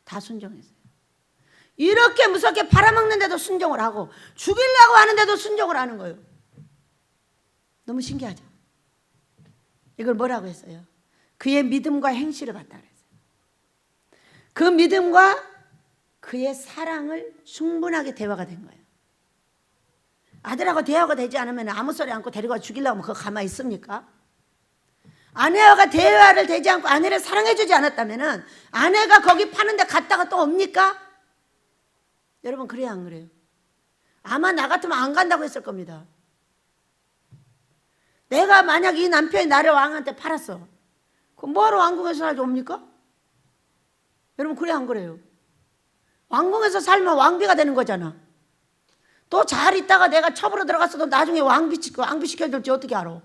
다 순종했어요. 이렇게 무섭게 팔아먹는데도 순종을 하고 죽이려고 하는데도 순종을 하는 거예요. 너무 신기하죠? 이걸 뭐라고 했어요? 그의 믿음과 행실을 봤다 그랬어요. 그 믿음과 그의 사랑을 충분하게 대화가 된 거예요. 아들하고 대화가 되지 않으면 아무 소리 않고 데리고 와 죽이려고 하면 그거 가만히 있습니까? 아내와 대화를 되지 않고 아내를 사랑해주지 않았다면 아내가 거기 파는데 갔다가 또 옵니까? 여러분, 그래요 안 그래요? 아마 나 같으면 안 간다고 했을 겁니다. 내가 만약 이 남편이 나를 왕한테 팔았어. 그럼 뭐하러 왕궁에서 살지 옵니까? 여러분, 그래 안 그래요? 왕궁에서 살면 왕비가 되는 거잖아. 또 잘 있다가 내가 첩으로 들어갔어도 나중에 왕비 시켜줄지 어떻게 알아?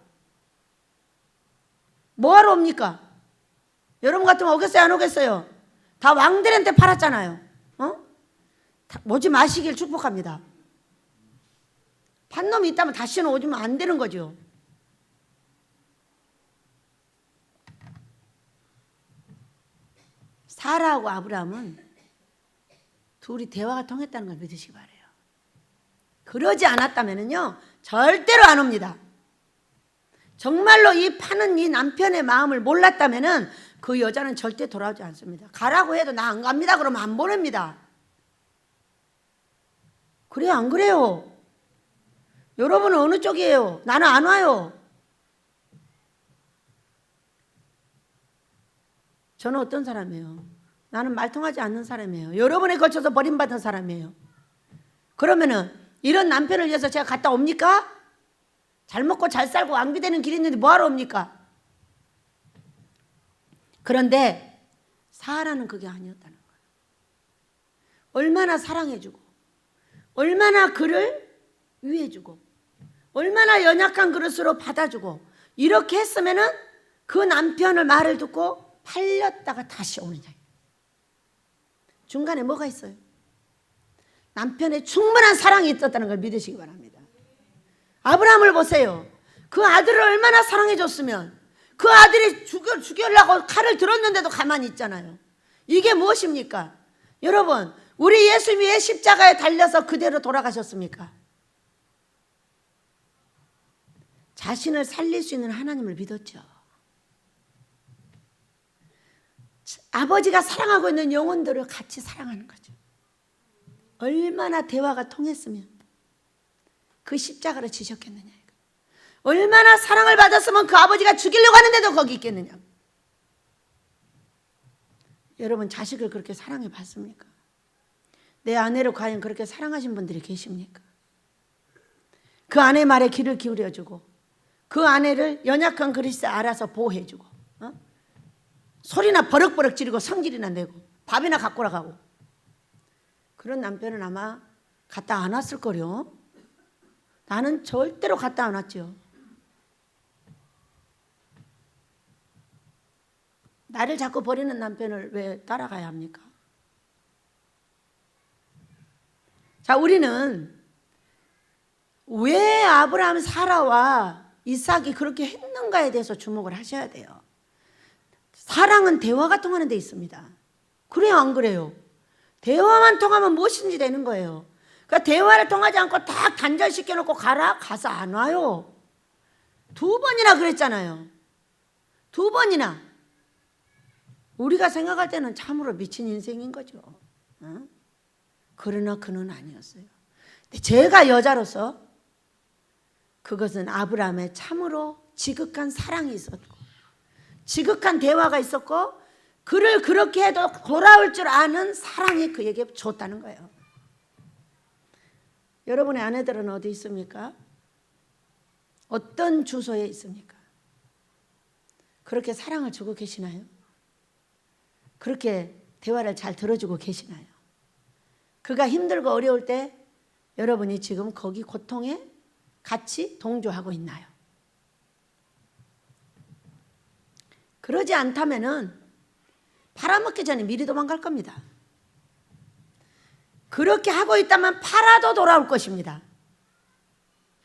뭐하러 옵니까? 여러분 같으면 오겠어요 안 오겠어요? 다 왕들한테 팔았잖아요. 오지 마시길 축복합니다. 판 놈이 있다면 다시는 오지면 안 되는 거죠. 사라하고 아브라함은 둘이 대화가 통했다는 걸 믿으시기 바라요. 그러지 않았다면요 절대로 안 옵니다. 정말로 이 파는 이 남편의 마음을 몰랐다면은 그 여자는 절대 돌아오지 않습니다. 가라고 해도 나 안 갑니다 그러면 안 보냅니다. 그래요 안 그래요? 여러분은 어느 쪽이에요? 나는 안 와요. 저는 어떤 사람이에요? 나는 말통하지 않는 사람이에요. 여러분에 걸쳐서 버림받은 사람이에요. 그러면은 이런 남편을 위해서 제가 갔다 옵니까? 잘 먹고 잘 살고 왕비되는 길이 있는데 뭐하러 옵니까? 그런데 사라는 그게 아니었다는 거예요. 얼마나 사랑해주고 얼마나 그를 위해주고 얼마나 연약한 그릇으로 받아주고 이렇게 했으면은 그 남편의 말을 듣고 팔렸다가 다시 오느냐. 중간에 뭐가 있어요? 남편의 충분한 사랑이 있었다는 걸 믿으시기 바랍니다. 아브라함을 보세요. 그 아들을 얼마나 사랑해 줬으면 그 아들이 죽이려고 칼을 들었는데도 가만히 있잖아요. 이게 무엇입니까? 여러분, 우리 예수님이 왜 십자가에 달려서 그대로 돌아가셨습니까? 자신을 살릴 수 있는 하나님을 믿었죠. 아버지가 사랑하고 있는 영혼들을 같이 사랑하는 거죠. 얼마나 대화가 통했으면 그 십자가를 지셨겠느냐. 얼마나 사랑을 받았으면 그 아버지가 죽이려고 하는데도 거기 있겠느냐. 여러분 자식을 그렇게 사랑해 봤습니까? 내 아내를 과연 그렇게 사랑하신 분들이 계십니까? 그 아내 말에 귀를 기울여주고 그 아내를 연약한 그리스도에 알아서 보호해주고 소리나 버럭버럭 지르고 성질이나 내고 밥이나 갖고 나가고 그런 남편은 아마 갖다 안 왔을 거요. 나는 절대로 갖다 안 왔죠. 나를 자꾸 버리는 남편을 왜 따라가야 합니까? 자, 우리는 왜 아브라함, 사라와 이삭이 그렇게 했는가에 대해서 주목을 하셔야 돼요. 사랑은 대화가 통하는 데 있습니다. 그래요, 안 그래요? 대화만 통하면 무엇인지 되는 거예요. 그러니까 대화를 통하지 않고 딱 단절시켜 놓고 가라? 가서 안 와요. 2번이나 그랬잖아요. 2번이나. 우리가 생각할 때는 참으로 미친 인생인 거죠. 그러나 그는 아니었어요. 근데 제가 여자로서 그것은 아브라함의 참으로 지극한 사랑이 있었고 지극한 대화가 있었고 그를 그렇게 해도 돌아올 줄 아는 사랑이 그에게 줬다는 거예요. 여러분의 아내들은 어디 있습니까? 어떤 주소에 있습니까? 그렇게 사랑을 주고 계시나요? 그렇게 대화를 잘 들어주고 계시나요? 그가 힘들고 어려울 때 여러분이 지금 거기 고통에 같이 동조하고 있나요? 그러지 않다면은 팔아먹기 전에 미리 도망갈 겁니다. 그렇게 하고 있다면 팔아도 돌아올 것입니다.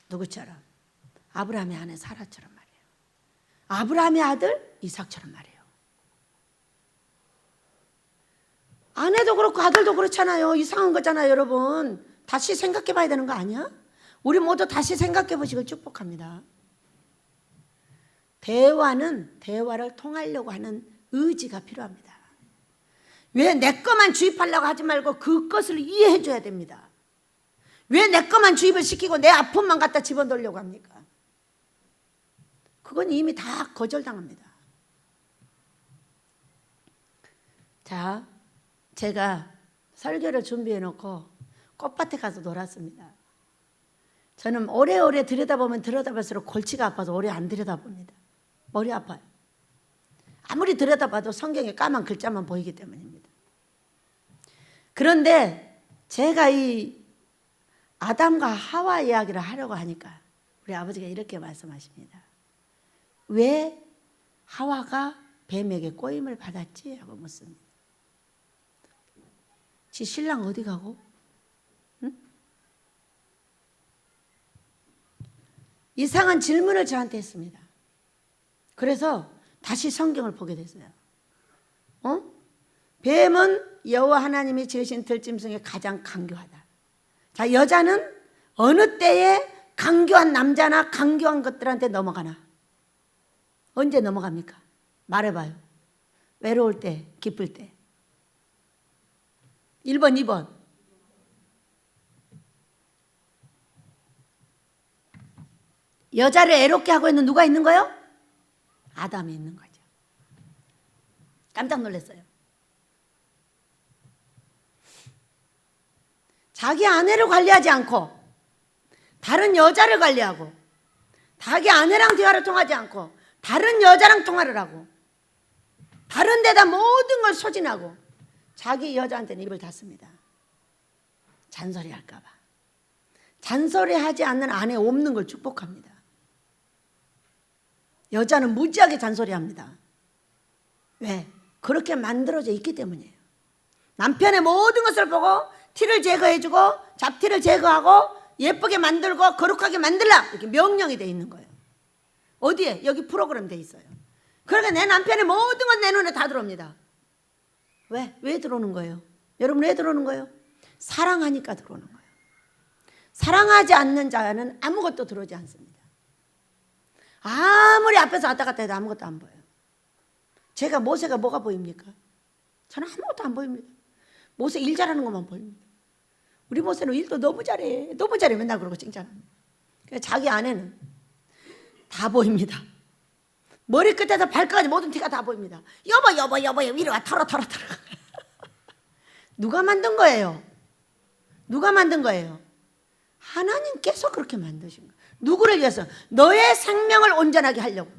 누구처럼? 아브라함의 아내 사라처럼 말이에요. 아브라함의 아들 이삭처럼 말이에요. 아내도 그렇고 아들도 그렇잖아요. 이상한 거잖아요, 여러분. 다시 생각해 봐야 되는 거 아니야? 우리 모두 다시 생각해 보시길 축복합니다. 대화는 대화를 통하려고 하는 의지가 필요합니다. 왜 내 것만 주입하려고 하지 말고 그 것을 이해해 줘야 됩니다. 왜 내 것만 주입을 시키고 내 아픔만 갖다 집어넣으려고 합니까? 그건 이미 다 거절당합니다. 자, 제가 설교를 준비해 놓고 꽃밭에 가서 놀았습니다. 저는 오래오래 들여다보면 들여다볼수록 골치가 아파서 오래 안 들여다봅니다. 머리 아파요. 아무리 들여다봐도 성경에 까만 글자만 보이기 때문입니다. 그런데 제가 이 아담과 하와 이야기를 하려고 하니까 우리 아버지가 이렇게 말씀하십니다. 왜 하와가 뱀에게 꼬임을 받았지? 하고 묻습니다. 지 신랑 어디 가고? 응? 이상한 질문을 저한테 했습니다. 그래서 다시 성경을 보게 됐어요. 뱀은 여호와 하나님이 지으신 들짐 중에 가장 강교하다. 자, 여자는 어느 때에 강교한 남자나 강교한 것들한테 넘어가나? 언제 넘어갑니까? 말해봐요. 외로울 때, 기쁠 때. 1번, 2번. 여자를 애롭게 하고 있는 누가 있는 거요? 아담이 있는 거죠. 깜짝 놀랐어요. 자기 아내를 관리하지 않고 다른 여자를 관리하고 자기 아내랑 대화를 통하지 않고 다른 여자랑 통화를 하고 다른 데다 모든 걸 소진하고 자기 여자한테는 입을 닫습니다. 잔소리 할까 봐. 잔소리하지 않는 아내 없는 걸 축복합니다. 여자는 무지하게 잔소리합니다. 왜? 그렇게 만들어져 있기 때문이에요. 남편의 모든 것을 보고 티를 제거해주고 잡티를 제거하고 예쁘게 만들고 거룩하게 만들라 이렇게 명령이 되어 있는 거예요. 어디에? 여기 프로그램 되어 있어요. 그러니까 내 남편의 모든 건 내 눈에 다 들어옵니다. 왜? 왜 들어오는 거예요? 여러분 왜 들어오는 거예요? 사랑하니까 들어오는 거예요. 사랑하지 않는 자는 아무것도 들어오지 않습니다. 아무리 앞에서 왔다 갔다 해도 아무것도 안 보여요. 제가 모세가 뭐가 보입니까? 저는 아무것도 안 보입니다. 모세 일 잘하는 것만 보입니다. 우리 모세는 일도 너무 잘해. 너무 잘해. 맨날 그러고 칭찬합니다. 자기 아내는 다 보입니다. 머리끝에서 발끝까지 모든 티가 다 보입니다. 여보 이리 와 털어. 누가 만든 거예요? 누가 만든 거예요? 하나님께서 그렇게 만드신 거예요. 누구를 위해서? 너의 생명을 온전하게 하려고.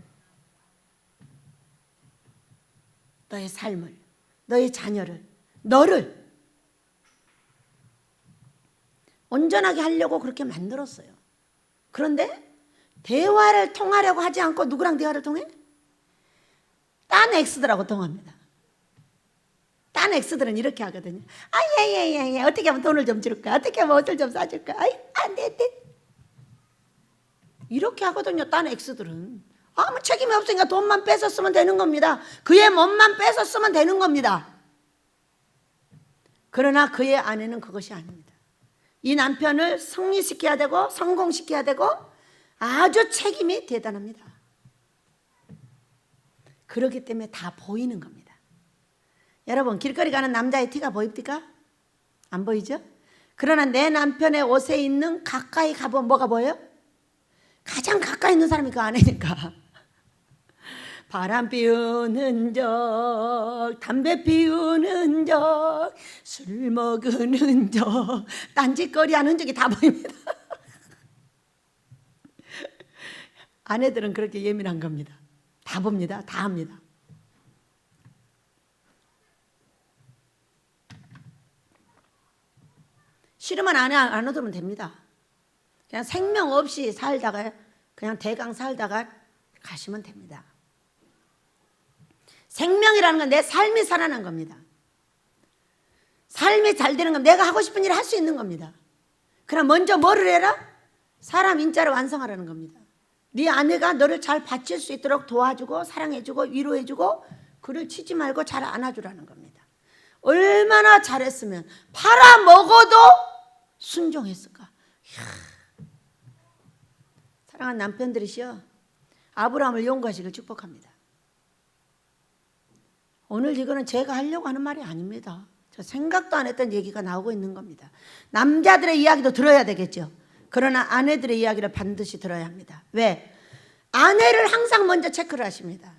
너의 삶을, 너의 자녀를, 너를 온전하게 하려고 그렇게 만들었어요. 그런데 대화를 통하려고 하지 않고 누구랑 대화를 통해? 딴 X들하고 통합니다. 딴 X들은 이렇게 하거든요. 예. 어떻게 하면 돈을 좀 줄까? 어떻게 하면 옷을 좀 사줄까? 안 돼. 이렇게 하거든요. 딴 X들은. 아무 책임이 없으니까 돈만 뺏어 쓰면 되는 겁니다. 그의 몸만 뺏어 쓰면 되는 겁니다. 그러나 그의 아내는 그것이 아닙니다. 이 남편을 승리시켜야 되고 성공시켜야 되고 아주 책임이 대단합니다. 그렇기 때문에 다 보이는 겁니다. 여러분 길거리 가는 남자의 티가 보입니까? 안 보이죠? 그러나 내 남편의 옷에 있는 가까이 가보면 뭐가 보여요? 가장 가까이 있는 사람이 그 아내니까. 바람 피우는 적, 담배 피우는 적, 술 먹는 적, 딴짓거리 하는 적이 다 보입니다. 아내들은 그렇게 예민한 겁니다. 다 봅니다. 다 합니다. 싫으면 안 얻으면 됩니다. 그냥 생명 없이 살다가 그냥 대강 살다가 가시면 됩니다. 생명이라는 건 내 삶이 살아난 겁니다. 삶이 잘 되는 건 내가 하고 싶은 일을 할 수 있는 겁니다. 그럼 먼저 뭐를 해라? 사람 인자를 완성하라는 겁니다. 네 아내가 너를 잘 바칠 수 있도록 도와주고 사랑해주고 위로해주고 그를 치지 말고 잘 안아주라는 겁니다. 얼마나 잘했으면 팔아먹어도 순종했을까. 이야. 사랑하는 남편들이시여, 아브라함을 용과시길 축복합니다. 오늘 이거는 제가 하려고 하는 말이 아닙니다. 저 생각도 안 했던 얘기가 나오고 있는 겁니다. 남자들의 이야기도 들어야 되겠죠. 그러나 아내들의 이야기를 반드시 들어야 합니다. 왜? 아내를 항상 먼저 체크를 하십니다.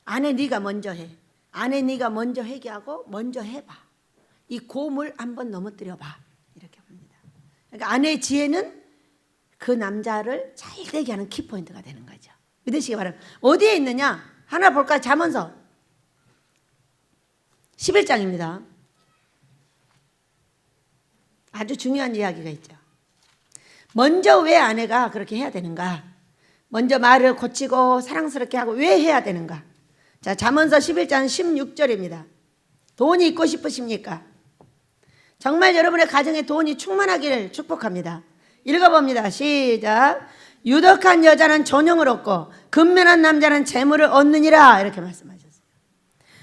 아내 네가 먼저 해. 아내 네가 먼저 회개하고 먼저 해봐. 이 고물 한번 넘어뜨려 봐. 이렇게 봅니다. 그러니까 아내의 지혜는 그 남자를 잘 되게 하는 키포인트가 되는 거죠. 믿으시기 바랍니다. 어디에 있느냐? 하나 볼까요? 잠언서 11장입니다. 아주 중요한 이야기가 있죠. 먼저 왜 아내가 그렇게 해야 되는가? 먼저 말을 고치고 사랑스럽게 하고 왜 해야 되는가? 자, 잠언서 11장 16절입니다. 돈이 있고 싶으십니까? 정말 여러분의 가정에 돈이 충만하기를 축복합니다. 읽어봅니다. 시작. 유덕한 여자는 존영을 얻고 근면한 남자는 재물을 얻느니라. 이렇게 말씀하셨어요.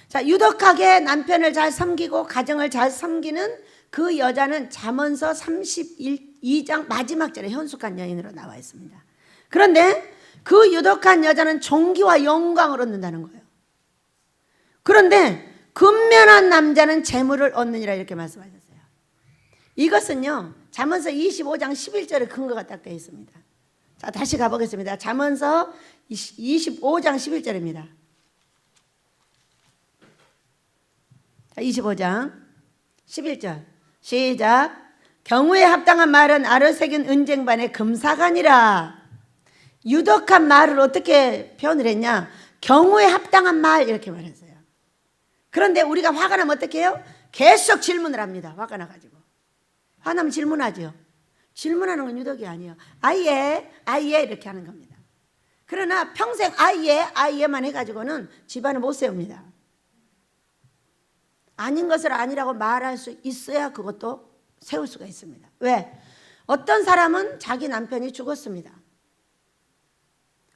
자, 유덕하게 남편을 잘 섬기고 가정을 잘 섬기는 그 여자는 잠언서 32장 마지막 절에 현숙한 여인으로 나와 있습니다. 그런데 그 유덕한 여자는 존귀와 영광을 얻는다는 거예요. 그런데 근면한 남자는 재물을 얻느니라 이렇게 말씀하셨어요. 이것은요 잠언서 25장 11절에 근거가 딱 되어 있습니다. 자, 다시 가보겠습니다. 잠언서 25장 11절입니다. 자, 25장 11절 시작. 경우에 합당한 말은 알을 새긴 은쟁반의 금사간이라. 유덕한 말을 어떻게 표현을 했냐? 경우에 합당한 말 이렇게 말했어요. 그런데 우리가 화가 나면 어떻게 해요? 계속 질문을 합니다. 화가 나가지고. 화나면 질문하죠. 질문하는 건 유덕이 아니에요. 아예 이렇게 하는 겁니다. 그러나 평생 아예만 해가지고는 집안을 못 세웁니다. 아닌 것을 아니라고 말할 수 있어야 그것도 세울 수가 있습니다. 왜? 어떤 사람은 자기 남편이 죽었습니다.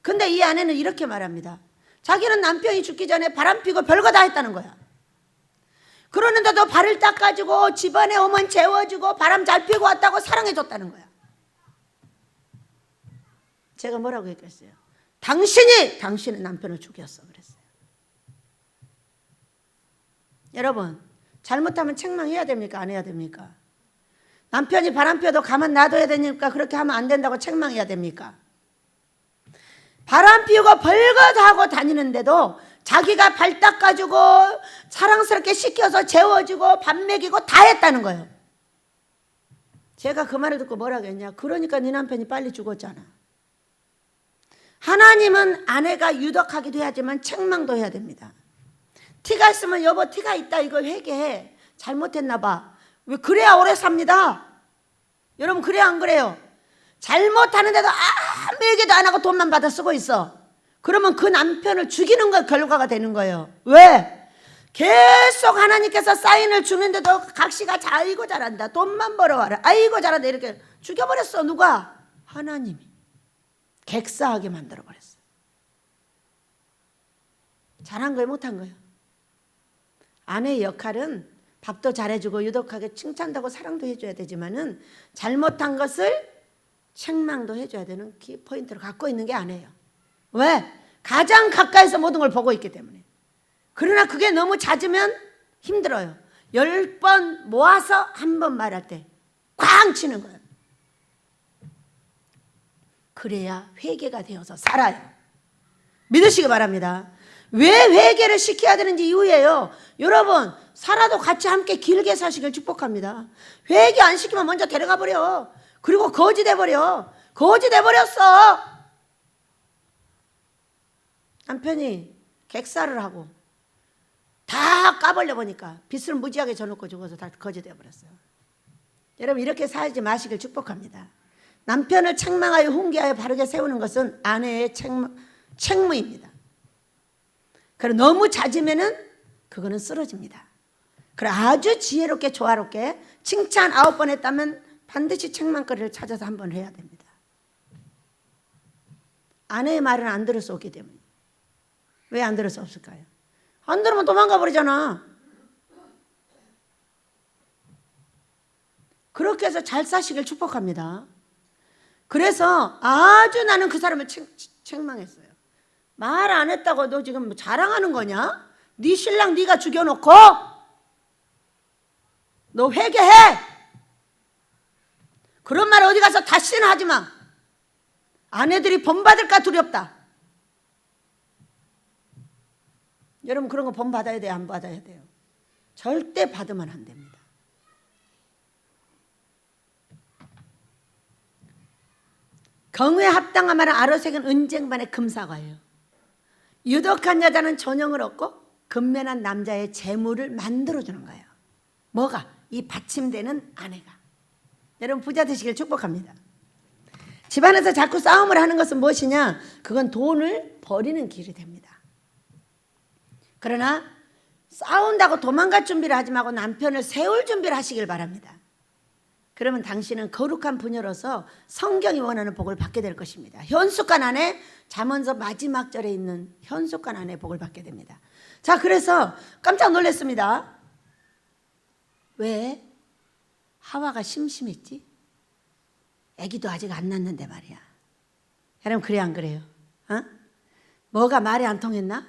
근데 이 아내는 이렇게 말합니다. 자기는 남편이 죽기 전에 바람피고 별거 다 했다는 거야. 그러는데도 발을 닦아주고 집안에 오면 재워주고 바람 잘 피고 왔다고 사랑해줬다는 거야. 제가 뭐라고 했겠어요? 당신이 당신의 남편을 죽였어 그랬어요. 여러분, 잘못하면 책망해야 됩니까? 안 해야 됩니까? 남편이 바람 피워도 가만 놔둬야 되니까 그렇게 하면 안 된다고 책망해야 됩니까? 바람 피우고 벌거하고 다니는데도 자기가 발 닦아주고 사랑스럽게 씻겨서 재워주고 밥 먹이고 다 했다는 거예요. 제가 그 말을 듣고 뭐라고 했냐? 그러니까 네 남편이 빨리 죽었잖아. 하나님은 아내가 유덕하기도 해야지만 책망도 해야 됩니다. 티가 있으면 여보 티가 있다 이거 회개해. 잘못했나 봐. 왜 그래야 오래 삽니다. 여러분 그래야 안 그래요? 잘못하는데도 아무 얘기도 안 하고 돈만 받아 쓰고 있어. 그러면 그 남편을 죽이는 거 결과가 되는 거예요. 왜? 계속 하나님께서 사인을 주는데도 각시가 아이고 잘한다. 돈만 벌어와라. 아이고 잘한다. 이렇게 죽여버렸어. 누가? 하나님이. 객사하게 만들어버렸어. 잘한 거예요? 못한 거예요? 아내의 역할은 밥도 잘해주고 유독하게 칭찬하고 사랑도 해줘야 되지만은 잘못한 것을 책망도 해줘야 되는 키포인트를 갖고 있는 게 아내예요. 왜? 가장 가까이서 모든 걸 보고 있기 때문에. 그러나 그게 너무 잦으면 힘들어요. 10번 모아서 한 번 말할 때 꽝 치는 거예요. 그래야 회개가 되어서 살아요. 믿으시기 바랍니다. 왜 회개를 시켜야 되는지 이유예요. 여러분 살아도 같이 함께 길게 사시길 축복합니다. 회개 안 시키면 먼저 데려가 버려. 그리고 거지돼 버려. 거지돼 버렸어. 남편이 객사를 하고 다 까버려 보니까 빚을 무지하게 져놓고 죽어서 다 거지돼 버렸어요. 여러분 이렇게 살지 마시길 축복합니다. 남편을 책망하여 훈계하여 바르게 세우는 것은 아내의 책무입니다. 그리고 너무 잦으면은 그거는 쓰러집니다. 그래 아주 지혜롭게 조화롭게 칭찬 9번 했다면 반드시 책망거리를 찾아서 한 번 해야 됩니다. 아내의 말은 안 들을 수 없기 때문에. 왜 안 들을 수 없을까요? 안 들으면 도망가 버리잖아. 그렇게 해서 잘 사시길 축복합니다. 그래서 아주 나는 그 사람을 책망했어요. 말 안 했다고 너 지금 뭐 자랑하는 거냐? 네 신랑 네가 죽여놓고 너 회개해. 그런 말 어디 가서 다시는 하지 마. 아내들이 본받을까 두렵다. 여러분 그런 거 본받아야 돼요? 안 받아야 돼요? 절대 받으면 안 됩니다. 경우에 합당한 말은 아로색은 은쟁반의 금사과예요. 유독한 여자는 전형을 얻고 근면한 남자의 재물을 만들어주는 거예요. 뭐가? 이 받침되는 아내가. 여러분 부자 되시길 축복합니다. 집안에서 자꾸 싸움을 하는 것은 무엇이냐? 그건 돈을 버리는 길이 됩니다. 그러나 싸운다고 도망갈 준비를 하지 말고 남편을 세울 준비를 하시길 바랍니다. 그러면 당신은 거룩한 부녀로서 성경이 원하는 복을 받게 될 것입니다. 현숙한 아내, 잠언서 마지막 절에 있는 현숙한 아내의 복을 받게 됩니다. 자, 그래서 깜짝 놀랐습니다. 왜? 하와가 심심했지? 아기도 아직 안 낳는데 말이야. 여러분 그래 안 그래요? 어? 뭐가 말이 안 통했나?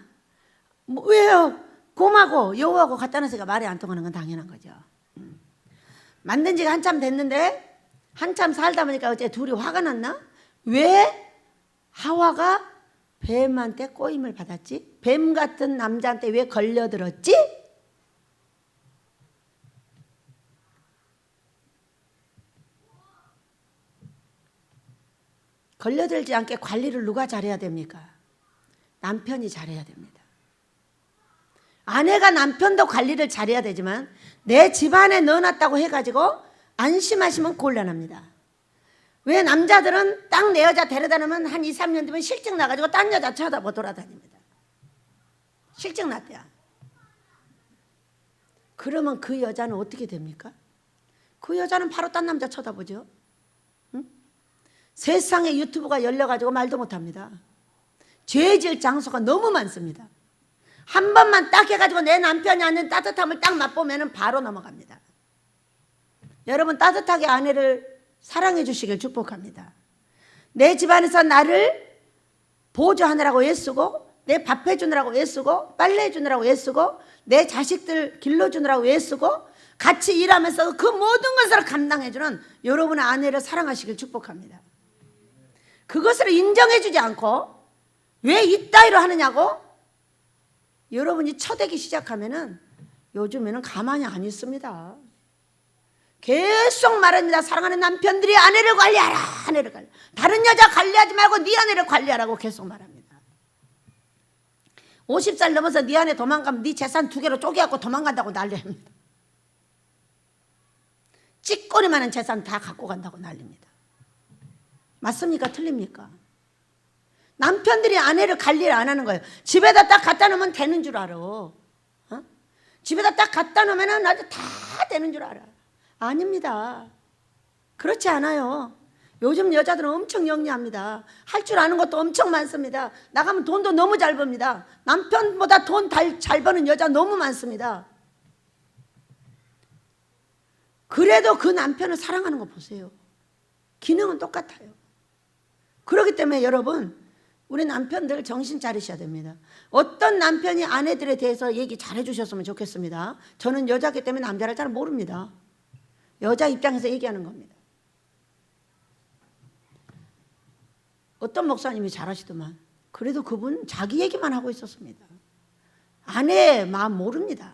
뭐, 왜요? 곰하고 여우하고 갖다 놓으니까 말이 안 통하는 건 당연한 거죠. 만든 지가 한참 됐는데 한참 살다 보니까 어째 둘이 화가 났나? 왜 하와가 뱀한테 꼬임을 받았지? 뱀 같은 남자한테 왜 걸려들었지? 걸려들지 않게 관리를 누가 잘해야 됩니까? 남편이 잘해야 됩니다. 아내가 남편도 관리를 잘해야 되지만 내 집안에 넣어놨다고 해가지고 안심하시면 곤란합니다. 왜 남자들은 딱 내 여자 데려다 놓으면 한 2, 3년 뒤면 실증 나가지고 딴 여자 쳐다보고 돌아다닙니다. 실증 났대요. 그러면 그 여자는 어떻게 됩니까? 그 여자는 바로 딴 남자 쳐다보죠. 응? 세상에 유튜브가 열려가지고 말도 못합니다. 죄질 장소가 너무 많습니다. 한 번만 딱 해가지고 내 남편이 하는 따뜻함을 딱 맛보면 바로 넘어갑니다. 여러분, 따뜻하게 아내를 사랑해 주시길 축복합니다. 내 집안에서 나를 보조하느라고 애쓰고, 내 밥 해주느라고 애쓰고, 빨래 해주느라고 애쓰고, 내 자식들 길러주느라고 애쓰고, 같이 일하면서 그 모든 것을 감당해주는 여러분의 아내를 사랑하시길 축복합니다. 그것을 인정해주지 않고 왜 이따위로 하느냐고 여러분이 쳐대기 시작하면은 요즘에는 가만히 안 있습니다. 계속 말합니다. 사랑하는 남편들이 아내를 관리하라, 아내를 관리. 다른 여자 관리하지 말고 네 아내를 관리하라고 계속 말합니다. 50살 넘어서 네 아내 도망가면 네 재산 2개로 쪼개갖고 도망간다고 난리합니다. 찌꺼리 많은 재산 다 갖고 간다고 난립니다. 맞습니까? 틀립니까? 남편들이 아내를 관리를 안 하는 거예요. 집에다 딱 갖다 놓으면 되는 줄 알아. 집에다 딱 갖다 놓으면 아주 다 되는 줄 알아. 아닙니다. 그렇지 않아요. 요즘 여자들은 엄청 영리합니다. 할 줄 아는 것도 엄청 많습니다. 나가면 돈도 너무 잘 법니다. 남편보다 돈 잘 버는 여자 너무 많습니다. 그래도 그 남편을 사랑하는 거 보세요. 기능은 똑같아요. 그렇기 때문에 여러분, 우리 남편들 정신 차리셔야 됩니다. 어떤 남편이 아내들에 대해서 얘기 잘 해주셨으면 좋겠습니다. 저는 여자기 때문에 남자를 잘 모릅니다. 여자 입장에서 얘기하는 겁니다. 어떤 목사님이 잘하시더만 그래도 그분 자기 얘기만 하고 있었습니다. 아내의 마음 모릅니다.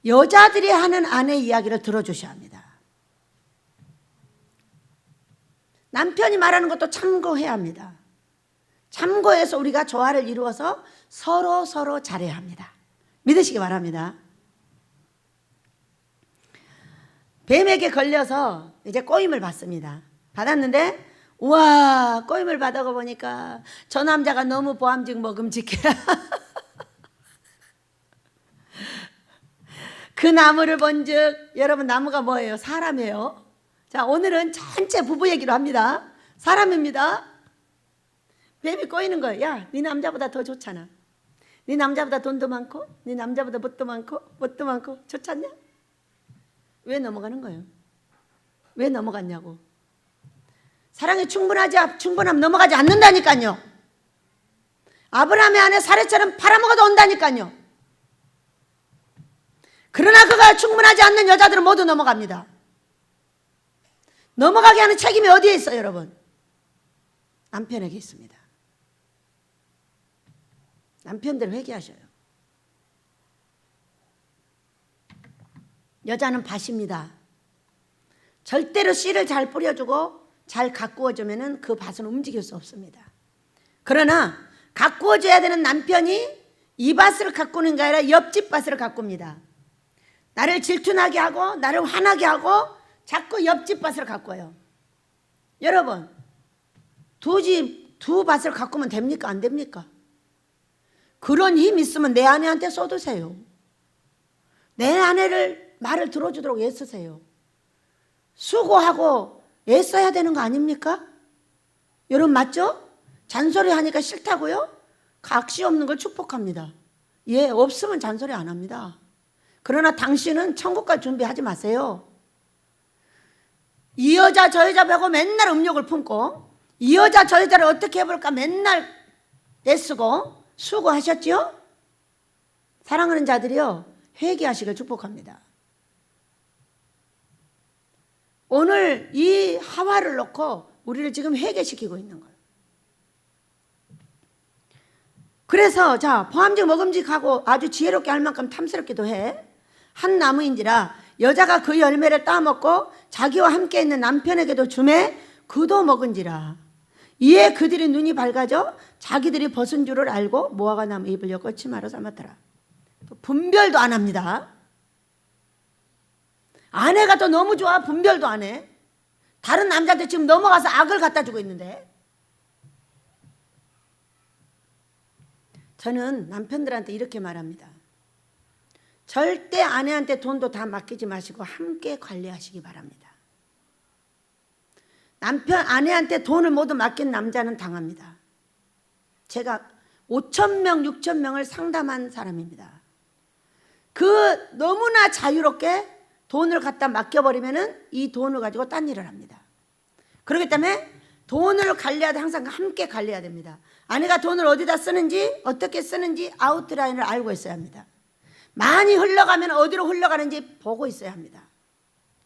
여자들이 하는 아내 이야기를 들어주셔야 합니다. 남편이 말하는 것도 참고해야 합니다. 참고해서 우리가 조화를 이루어서 서로 잘해야 합니다. 믿으시기 바랍니다. 뱀에게 걸려서 이제 꼬임을 받습니다. 받았는데 우와, 꼬임을 받아가 보니까 저 남자가 너무 보암직 먹음직해. 그 나무를 본즉, 여러분 나무가 뭐예요? 사람이에요. 자, 오늘은 전체 부부 얘기로 합니다. 사람입니다. 뱀이 꼬이는 거예요. 야, 네 남자보다 더 좋잖아. 네 남자보다 돈도 많고, 네 남자보다 뭣도 많고 좋지 않냐? 왜 넘어가는 거예요? 왜 넘어갔냐고. 사랑이 충분하면 넘어가지 않는다니까요. 아브라함의 아내 사례처럼 팔아먹어도 온다니까요. 그러나 그가 충분하지 않는 여자들은 모두 넘어갑니다. 넘어가게 하는 책임이 어디에 있어요, 여러분? 남편에게 있습니다. 남편들 회개하셔요. 여자는 밭입니다. 절대로 씨를 잘 뿌려주고 잘 가꾸어주면 그 밭은 움직일 수 없습니다. 그러나 가꾸어줘야 되는 남편이 이 밭을 가꾸는 게 아니라 옆집 밭을 가꿉니다. 나를 질투나게 하고 나를 화나게 하고 자꾸 옆집 밭을 가꿔요. 여러분, 두 밭을 가꾸면 됩니까? 안 됩니까? 그런 힘 있으면 내 아내한테 쏟으세요. 내 아내를 말을 들어주도록 애쓰세요. 수고하고 애써야 되는 거 아닙니까? 여러분 맞죠? 잔소리 하니까 싫다고요? 각시 없는 걸 축복합니다. 예, 없으면 잔소리 안 합니다. 그러나 당신은 천국 갈 준비하지 마세요. 이 여자 저 여자 보고 맨날 음욕을 품고 이 여자 저 여자를 어떻게 해볼까 맨날 애쓰고 수고하셨지요? 사랑하는 자들이요, 회개하시길 축복합니다. 오늘 이 하와를 놓고 우리를 지금 회개시키고 있는 거예요. 그래서 자, 보암직 먹음직하고 아주 지혜롭게 할 만큼 탐스럽기도 해. 한 나무인지라 여자가 그 열매를 따먹고 자기와 함께 있는 남편에게도 주매 그도 먹은지라. 이에 그들의 눈이 밝아져 자기들이 벗은 줄을 알고 무화과 나무 잎을 엮어 치마로 삼았더라. 분별도 안 합니다. 아내가 또 너무 좋아. 분별도 안 해. 다른 남자한테 지금 넘어가서 악을 갖다 주고 있는데. 저는 남편들한테 이렇게 말합니다. 절대 아내한테 돈도 다 맡기지 마시고 함께 관리하시기 바랍니다. 아내한테 돈을 모두 맡긴 남자는 당합니다. 제가 5천 명, 6천 명을 상담한 사람입니다. 그 너무나 자유롭게 돈을 갖다 맡겨버리면은 이 돈을 가지고 딴 일을 합니다. 그렇기 때문에 돈을 관리할 때 항상 함께 관리해야 됩니다. 아내가 돈을 어디다 쓰는지, 어떻게 쓰는지 아웃라인을 알고 있어야 합니다. 많이 흘러가면 어디로 흘러가는지 보고 있어야 합니다.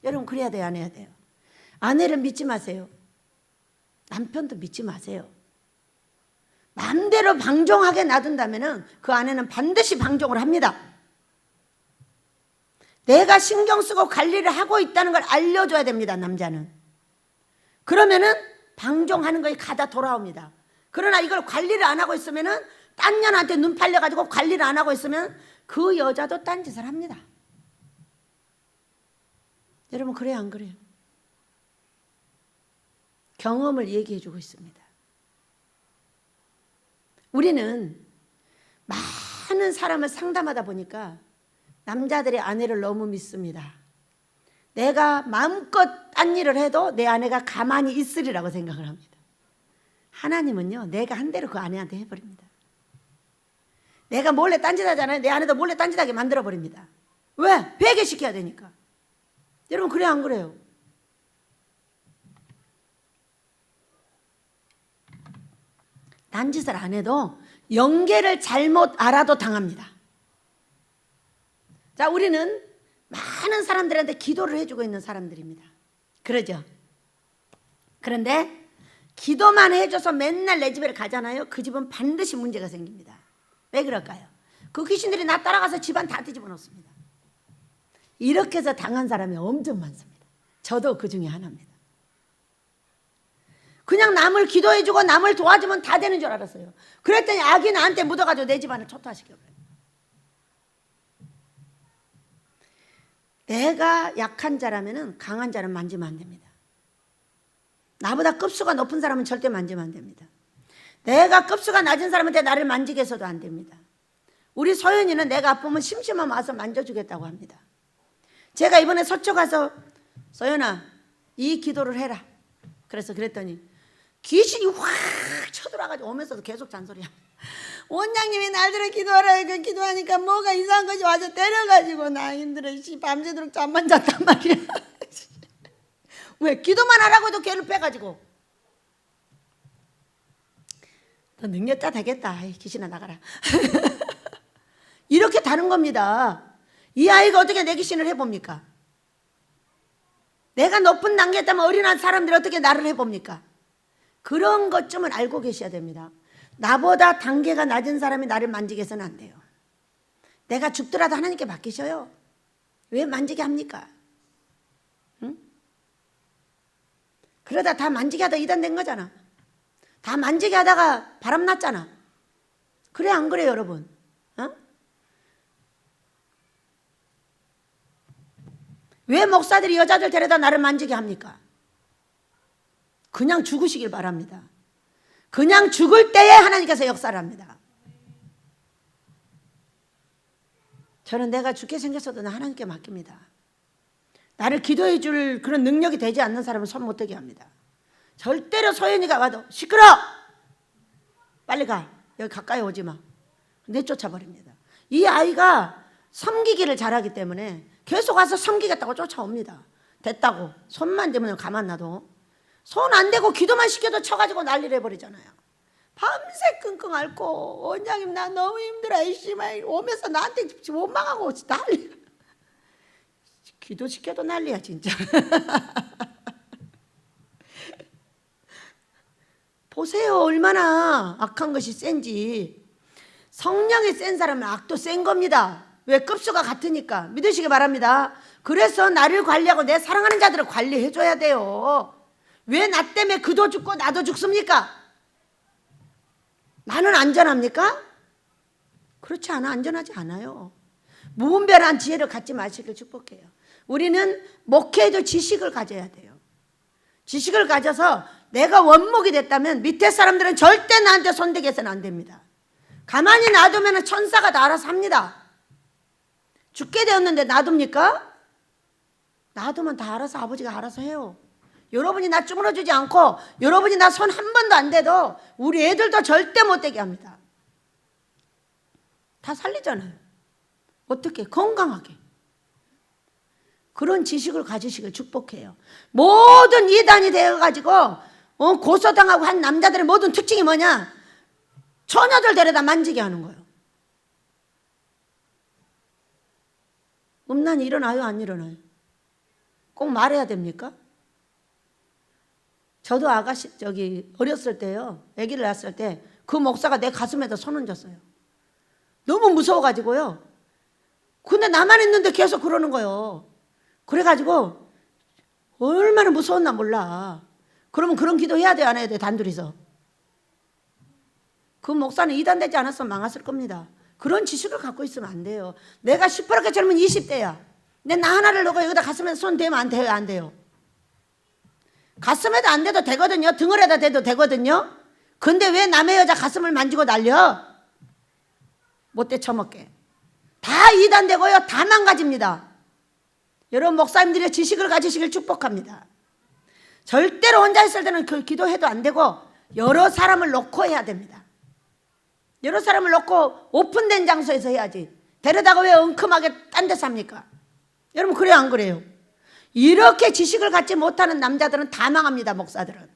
여러분, 그래야 돼요, 안 해야 돼요? 아내를 믿지 마세요. 남편도 믿지 마세요. 마음대로 방종하게 놔둔다면 그 아내는 반드시 방종을 합니다. 내가 신경 쓰고 관리를 하고 있다는 걸 알려줘야 됩니다, 남자는. 그러면은 방종하는 거에 가다 돌아옵니다. 그러나 이걸 관리를 안 하고 있으면은 딴 년한테 눈 팔려가지고 관리를 안 하고 있으면 그 여자도 딴 짓을 합니다. 여러분, 그래요, 안 그래요? 경험을 얘기해 주고 있습니다. 우리는 많은 사람을 상담하다 보니까 남자들의 아내를 너무 믿습니다. 내가 마음껏 딴 일을 해도 내 아내가 가만히 있으리라고 생각을 합니다. 하나님은요, 내가 한 대로 그 아내한테 해버립니다. 내가 몰래 딴짓 하잖아요. 내 아내도 몰래 딴짓하게 만들어버립니다. 왜? 회개시켜야 되니까. 여러분, 그래요, 안 그래요? 딴짓을 안 해도 연계를 잘못 알아도 당합니다. 자, 우리는 많은 사람들한테 기도를 해주고 있는 사람들입니다. 그러죠? 그런데 기도만 해줘서 맨날 내 집에 가잖아요. 그 집은 반드시 문제가 생깁니다. 왜 그럴까요? 그 귀신들이 나 따라가서 집안 다 뒤집어 놓습니다. 이렇게 해서 당한 사람이 엄청 많습니다. 저도 그 중에 하나입니다. 그냥 남을 기도해주고 남을 도와주면 다 되는 줄 알았어요. 그랬더니 악이 나한테 묻어가지고 내 집안을 초토화시켜버려요. 내가 약한 자라면 강한 자는 만지면 안 됩니다. 나보다 급수가 높은 사람은 절대 만지면 안 됩니다. 내가 급수가 낮은 사람한테 나를 만지게 해서도 안 됩니다. 우리 소연이는 내가 아프면 심심하면 와서 만져주겠다고 합니다. 제가 이번에 서초 가서 소연아, 이 기도를 해라. 그랬더니 귀신이 확 쳐들어와가지고 오면서도 계속 잔소리야. 원장님이 날들어 기도하라. 그 기도하니까 뭐가 이상한 것이 와서 때려가지고 나 힘들어. 밤새도록 잠만 잤단 말이야. 왜? 기도만 하라고 해도 괴롭혀가지고. 너 능력자 되겠다. 아이, 귀신아 나가라. 이렇게 다른 겁니다. 이 아이가 어떻게 내 귀신을 해봅니까? 내가 높은 단계에 있다면 어린한 사람들이 어떻게 나를 해봅니까? 그런 것쯤은 알고 계셔야 됩니다. 나보다 단계가 낮은 사람이 나를 만지게 해서는 안 돼요. 내가 죽더라도 하나님께 맡기셔요. 왜 만지게 합니까? 응? 그러다 다 만지게 하다 이단된 거잖아. 다 만지게 하다가 바람 났잖아. 그래, 안 그래요, 여러분? 어? 왜 목사들이 여자들 데려다 나를 만지게 합니까? 그냥 죽으시길 바랍니다. 그냥 죽을 때에 하나님께서 역사를 합니다. 저는 내가 죽게 생겼어도 하나님께 맡깁니다. 나를 기도해 줄 그런 능력이 되지 않는 사람은 손 못 대게 합니다. 절대로 소연이가 와도 시끄러! 빨리 가. 여기 가까이 오지 마. 내쫓아버립니다. 이 아이가 섬기기를 잘하기 때문에 계속 와서 섬기겠다고 쫓아옵니다. 됐다고. 손만 대면 가만 놔도. 손 안 대고 기도만 시켜도 쳐가지고 난리를 해버리잖아요. 밤새 끙끙 앓고 원장님 나 너무 힘들어. 이씨발 오면서 나한테 원망하고 난리. 기도시켜도 난리야 진짜. 보세요 얼마나 악한 것이 센지. 성령이 센 사람은 악도 센 겁니다. 왜? 급수가 같으니까. 믿으시기 바랍니다. 그래서 나를 관리하고 내 사랑하는 자들을 관리해줘야 돼요. 왜 나 때문에 그도 죽고 나도 죽습니까? 나는 안전합니까? 그렇지 않아. 안전하지 않아요. 무분별한 지혜를 갖지 마시길 축복해요. 우리는 목회에도 지식을 가져야 돼요. 지식을 가져서 내가 원목이 됐다면 밑에 사람들은 절대 나한테 손대게 해서는 안 됩니다. 가만히 놔두면 천사가 다 알아서 합니다. 죽게 되었는데 놔둡니까? 놔두면 다 알아서 아버지가 알아서 해요. 여러분이 나 주물러주지 않고 여러분이 나 손 한 번도 안 대도 우리 애들도 절대 못 되게 합니다. 다 살리잖아요. 어떻게? 건강하게. 그런 지식을 가지시길 축복해요. 모든 이단이 되어가지고 고소당하고 한 남자들의 모든 특징이 뭐냐? 처녀들 데려다 만지게 하는 거예요. 음란이 일어나요? 안 일어나요? 꼭 말해야 됩니까? 저도 어렸을 때요, 아기를 낳았을 때 그 목사가 내 가슴에다 손 얹었어요. 너무 무서워가지고요. 근데 나만 있는데 계속 그러는 거예요. 그래가지고 얼마나 무서웠나 몰라. 그러면 그런 기도 해야 돼요, 안 해야 돼요? 단둘이서. 그 목사는 이단되지 않았으면 망했을 겁니다. 그런 지식을 갖고 있으면 안 돼요. 내가 시퍼렇게 젊은 20대야. 근데 나 하나를 놓고 여기다 가슴에 손 대면 안 돼요? 안 돼요? 가슴에도 안 대도 되거든요. 등을에다 대도 되거든요. 근데 왜 남의 여자 가슴을 만지고 날려? 못돼 처먹게. 다 이단되고요. 다 망가집니다. 여러분 목사님들의 지식을 가지시길 축복합니다. 절대로 혼자 있을 때는 그 기도해도 안 되고 여러 사람을 놓고 해야 됩니다. 여러 사람을 놓고 오픈된 장소에서 해야지. 데려다가 왜 엉큼하게 딴 데서 합니까? 여러분 그래요 안 그래요? 이렇게 지식을 갖지 못하는 남자들은 다 망합니다. 목사들은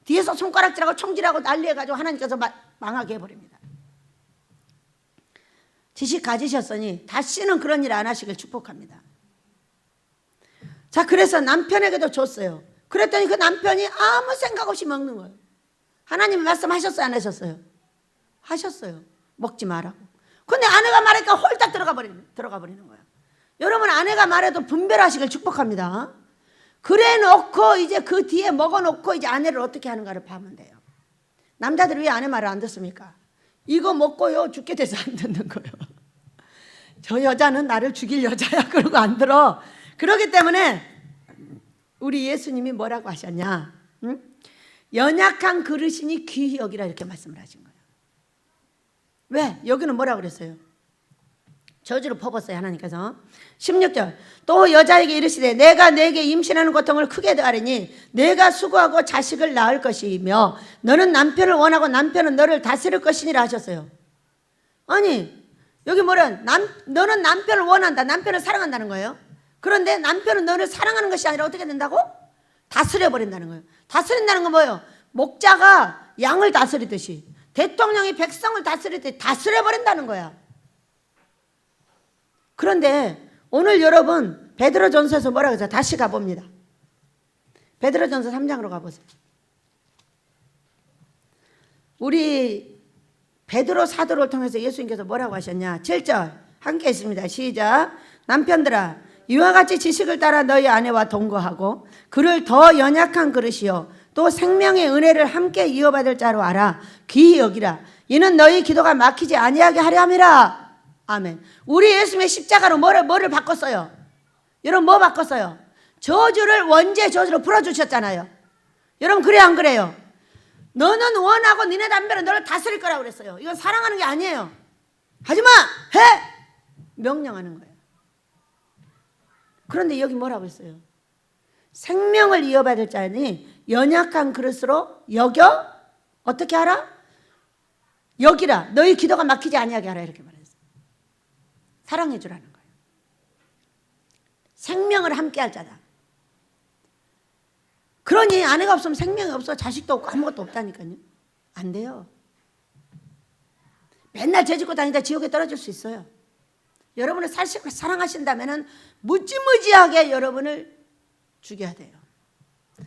뒤에서 손가락질하고 총질하고 난리해가지고 하나님께서 망하게 해버립니다. 지식 가지셨으니 다시는 그런 일 안 하시길 축복합니다. 자, 그래서 남편에게도 줬어요. 그랬더니 그 남편이 아무 생각 없이 먹는 거예요. 하나님 말씀하셨어요? 안 하셨어요? 하셨어요. 먹지 말라고. 근데 아내가 말하니까 홀딱 들어가 버리는 거예요. 여러분 아내가 말해도 분별하시길 축복합니다. 그래 놓고 이제 그 뒤에 먹어놓고 이제 아내를 어떻게 하는가를 봐면 돼요. 남자들이 왜 아내 말을 안 듣습니까? 이거 먹고요 죽게 돼서 안 듣는 거예요. 저 여자는 나를 죽일 여자야 그러고 안 들어. 그렇기 때문에 우리 예수님이 뭐라고 하셨냐? 응? 연약한 그릇이니 귀히 여기라 이렇게 말씀을 하신 거예요. 왜? 여기는 뭐라고 그랬어요? 저주를 퍼붓어요 하나님께서. 16절 또 여자에게 이르시되 내가 내게 임신하는 고통을 크게 더하리니 내가 수고하고 자식을 낳을 것이며 너는 남편을 원하고 남편은 너를 다스릴 것이니라 하셨어요. 아니 여기 너는 남편을 원한다. 남편을 사랑한다는 거예요. 그런데 남편은 너를 사랑하는 것이 아니라 어떻게 된다고? 다스려버린다는 거예요. 다스린다는 건 뭐예요? 목자가 양을 다스리듯이 대통령이 백성을 다스리듯이 다스려버린다는 거야. 그런데 오늘 여러분 베드로전서에서 뭐라고 했어요? 다시 가봅니다. 베드로전서 3장으로 가보세요. 우리 베드로 사도를 통해서 예수님께서 뭐라고 하셨냐? 7절 함께 있습니다. 시작. 남편들아 이와 같이 지식을 따라 너희 아내와 동거하고 그를 더 연약한 그릇이요 또 생명의 은혜를 함께 이어받을 자로 알아 귀히 여기라. 이는 너희 기도가 막히지 아니하게 하려 함이라. 아멘. 우리 예수님의 십자가로 뭐를 바꿨어요? 여러분 뭐 바꿨어요? 저주를 원죄 저주로 풀어주셨잖아요. 여러분 그래 안 그래요? 너는 원하고 니네 남편은 너를 다스릴 거라고 그랬어요. 이건 사랑하는 게 아니에요. 하지마! 해! 명령하는 거예요. 그런데 여기 뭐라고 했어요? 생명을 이어받을 자니 연약한 그릇으로 여겨 어떻게 하라? 여기라. 너희 기도가 막히지 아니하게 하라 이렇게 말했어요. 사랑해 주라는 거예요. 생명을 함께 할 자다. 그러니 아내가 없으면 생명이 없어. 자식도 없고 아무것도 없다니까요. 안 돼요. 맨날 죄짓고 다니다 지옥에 떨어질 수 있어요. 여러분을 사랑하신다면 무지무지하게 여러분을 죽여야 돼요.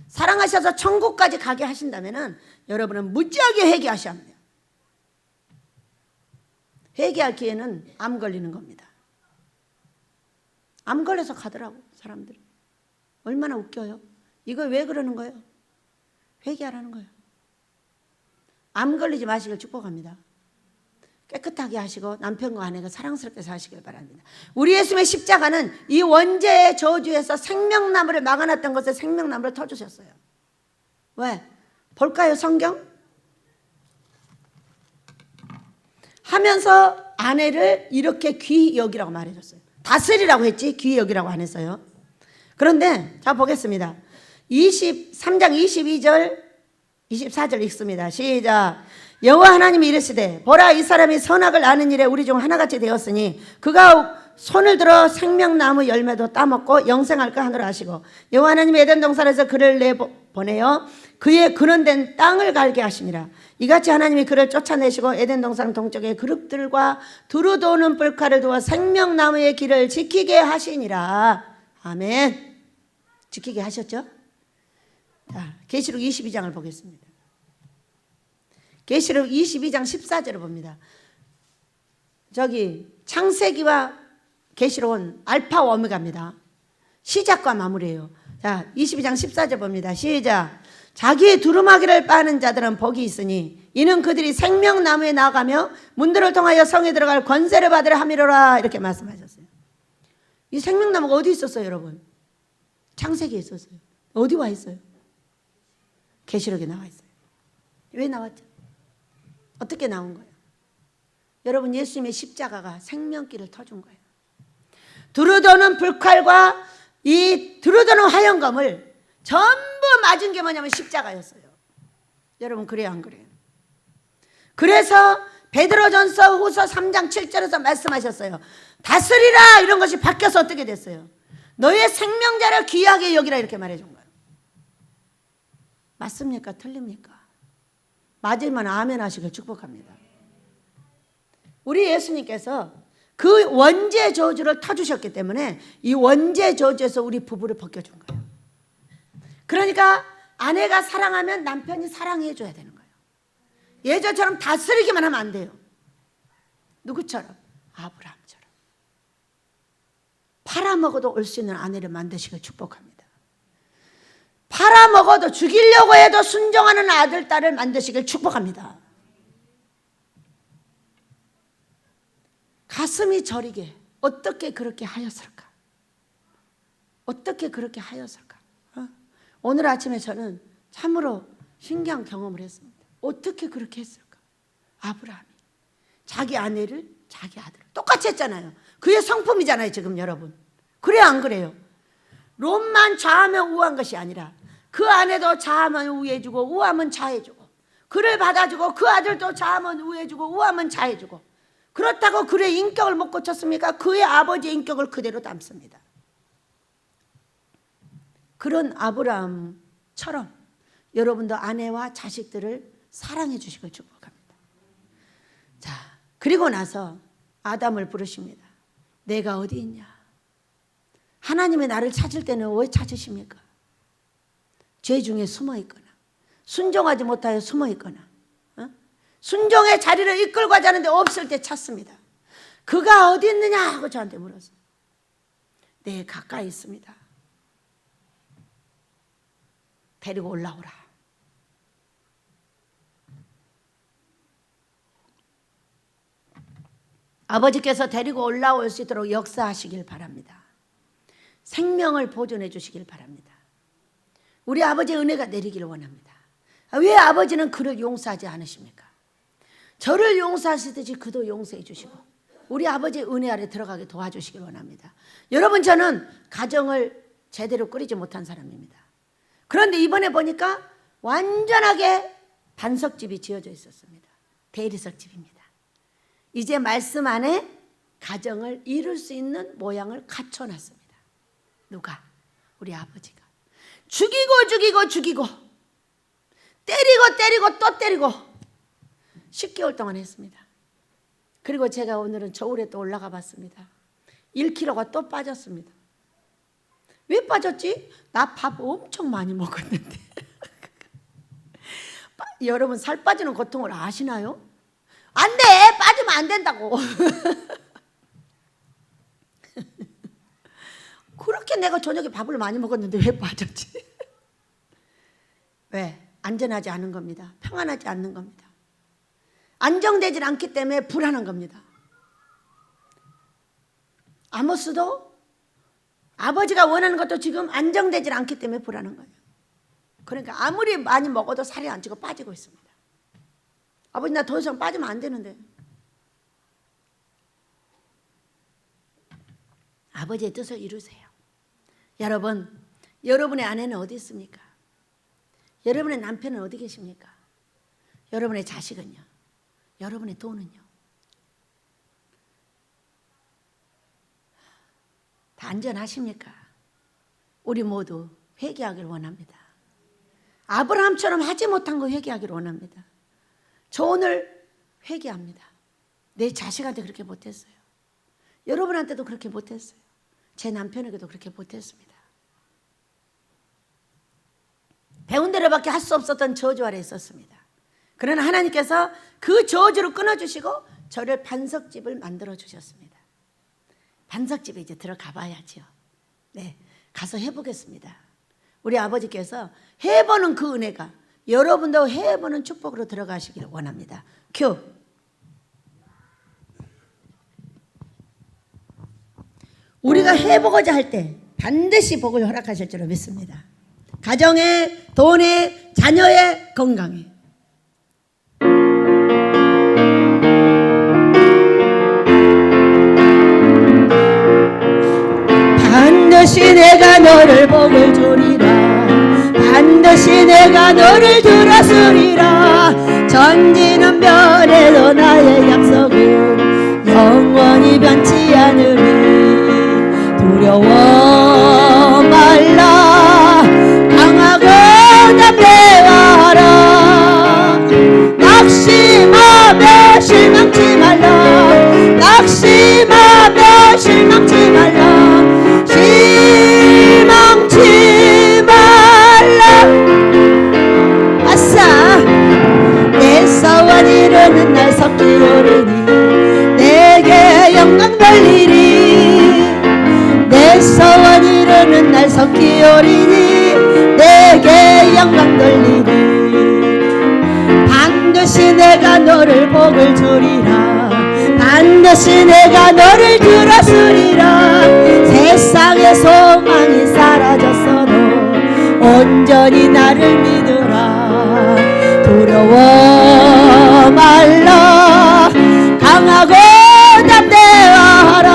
사랑하셔서 천국까지 가게 하신다면 여러분은 무지하게 회개하셔야 합니다. 회개할 기회는 암 걸리는 겁니다. 암 걸려서 가더라고 사람들이. 얼마나 웃겨요. 이거 왜 그러는 거예요? 회개하라는 거예요. 암 걸리지 마시길 축복합니다. 깨끗하게 하시고 남편과 아내가 사랑스럽게 사시길 바랍니다. 우리 예수님의 십자가는 이 원죄의 저주에서 생명나무를 막아놨던 것에 생명나무를 터주셨어요. 왜? 볼까요 성경? 하면서 아내를 이렇게 귀히 여기라고 말해줬어요. 다스리라고 했지 귀히 여기라고 안 했어요. 그런데 자 보겠습니다. 23장 22절 24절 읽습니다. 시작. 여호와 하나님이 이르시되 보라 이 사람이 선악을 아는 일에 우리 중 하나같이 되었으니 그가 손을 들어 생명나무 열매도 따먹고 영생할까 하노라 하시고 여호와 하나님이 에덴 동산에서 그를 내보내어 그의 근원된 땅을 갈게 하시니라. 이같이 하나님이 그를 쫓아내시고 에덴 동산 동쪽에 그룹들과 두루 도는 뿔칼을 두어 생명나무의 길을 지키게 하시니라. 아멘. 지키게 하셨죠? 자, 계시록 22장을 보겠습니다. 계시록 22장 14절을 봅니다. 저기 창세기와 계시록은 알파 오메가입니다. 시작과 마무리예요. 자, 22장 14절 봅니다. 시작. 자기의 두루마기를 빠는 자들은 복이 있으니 이는 그들이 생명나무에 나아가며 문들을 통하여 성에 들어갈 권세를 받으려 함이로라. 이렇게 말씀하셨어요. 이 생명나무가 어디 있었어요, 여러분? 창세기에 있었어요. 어디 와 있어요? 계시록에 나와 있어요. 왜 나왔죠? 어떻게 나온 거예요? 여러분, 예수님의 십자가가 생명길을 터준 거예요. 두루도는 불칼과 이 두루도는 화영검을 전부 맞은 게 뭐냐면 십자가였어요. 여러분, 그래요 안 그래요? 그래서 베드로전서 후서 3장 7절에서 말씀하셨어요. 다스리라 이런 것이 바뀌어서 어떻게 됐어요? 너의 생명자를 귀하게 여기라 이렇게 말해준 거예요. 맞습니까? 틀립니까? 맞으면 아멘 하시길 축복합니다. 우리 예수님께서 그 원죄 저주를 터주셨기 때문에 이 원죄 저주에서 우리 부부를 벗겨준 거예요. 그러니까 아내가 사랑하면 남편이 사랑해 줘야 되는 거예요. 예전처럼 다스리기만 하면 안 돼요. 누구처럼? 아브라함처럼. 팔아먹어도 올 수 있는 아내를 만드시길 축복합니다. 팔아먹어도 죽이려고 해도 순종하는 아들, 딸을 만드시길 축복합니다. 가슴이 저리게 어떻게 그렇게 하였을까? 어떻게 그렇게 하였을까? 오늘 아침에 저는 참으로 신기한 경험을 했습니다. 어떻게 그렇게 했을까? 아브라함이 자기 아내를 자기 아들을 똑같이 했잖아요. 그의 성품이잖아요 지금 여러분. 그래요 안 그래요? 롯만 좌하면 우한 것이 아니라 그 아내도 좌하면 우해주고 우하면 좌해주고 그를 받아주고 그 아들도 좌하면 우해주고 우하면 좌해주고 그렇다고 그의 인격을 못 고쳤습니까? 그의 아버지의 인격을 그대로 담습니다. 그런 아브라함처럼 여러분도 아내와 자식들을 사랑해 주시길 축복합니다. 자, 그리고 나서 아담을 부르십니다. 내가 어디 있냐? 하나님의 나를 찾을 때는 왜 찾으십니까? 죄 중에 숨어 있거나 순종하지 못하여 숨어 있거나 순종의 자리를 이끌고 가자는데 없을 때 찾습니다. 그가 어디 있느냐 하고 저한테 물었어요. 네, 가까이 있습니다. 데리고 올라오라. 아버지께서 데리고 올라올 수 있도록 역사하시길 바랍니다. 생명을 보존해 주시길 바랍니다. 우리 아버지의 은혜가 내리기를 원합니다. 왜 아버지는 그를 용서하지 않으십니까? 저를 용서하시듯이 그도 용서해 주시고 우리 아버지의 은혜 아래 들어가게 도와주시길 원합니다. 여러분, 저는 가정을 제대로 꾸리지 못한 사람입니다. 그런데 이번에 보니까 완전하게 반석집이 지어져 있었습니다. 대리석집입니다. 이제 말씀 안에 가정을 이룰 수 있는 모양을 갖춰놨습니다. 누가? 우리 아버지가. 죽이고 때리고 또 때리고 10개월 동안 했습니다. 그리고 제가 오늘은 저울에 또 올라가 봤습니다. 1kg가 또 빠졌습니다. 왜 빠졌지? 나 밥 엄청 많이 먹었는데. 여러분, 살 빠지는 고통을 아시나요? 안 돼! 빠지면 안 된다고. 그렇게 내가 저녁에 밥을 많이 먹었는데 왜 빠졌지? 왜? 안전하지 않은 겁니다. 평안하지 않는 겁니다. 안정되지 않기 때문에 불안한 겁니다. 아모스도 아버지가 원하는 것도 지금 안정되지 않기 때문에 불안한 거예요. 그러니까 아무리 많이 먹어도 살이 안 찌고 빠지고 있습니다. 아버지, 나 더 이상 빠지면 안 되는데. 아버지의 뜻을 이루세요. 여러분, 여러분의 아내는 어디 있습니까? 여러분의 남편은 어디 계십니까? 여러분의 자식은요? 여러분의 돈은요? 다 안전하십니까? 우리 모두 회개하기를 원합니다. 아브라함처럼 하지 못한 거 회개하기를 원합니다. 저 오늘 회개합니다. 내 자식한테 그렇게 못했어요. 여러분한테도 그렇게 못했어요. 제 남편에게도 그렇게 못했습니다. 배운 대로밖에 할 수 없었던 저주 아래 있었습니다. 그러나 하나님께서 그 저주를 끊어주시고 저를 반석집을 만들어 주셨습니다. 반석집에 이제 들어가 봐야죠. 네, 가서 해보겠습니다. 우리 아버지께서 해보는 그 은혜가 여러분도 해보는 축복으로 들어가시기를 원합니다. 큐. 우리가 해보고자 할 때 반드시 복을 허락하실 줄로 믿습니다. 가정에, 돈에, 자녀의 건강에. 반드시 내가 너를 복을 주리라. 반드시 내가 너를 들었으리라. 전지는 변해도 나의 약속은 영원히 변치 않으리. 두려워 말라. 강하고 담대하라. 낙심하며 실망치 말라. 낙심하며 실망치 말라. 실망치 말라. 아싸. 내 사원 이르는 날 섭기 오르니 내게 영광 돌리리. 내 사원 이르는 날 섭기 오르니 내게 영광 돌리리. 반드시 내가 너를 복을 주리라. 반드시 내가 너를 들었으리라. 세상의 소망이 사라졌어도 온전히 나를 믿으라. 두려워 말라. 강하고 담대하라.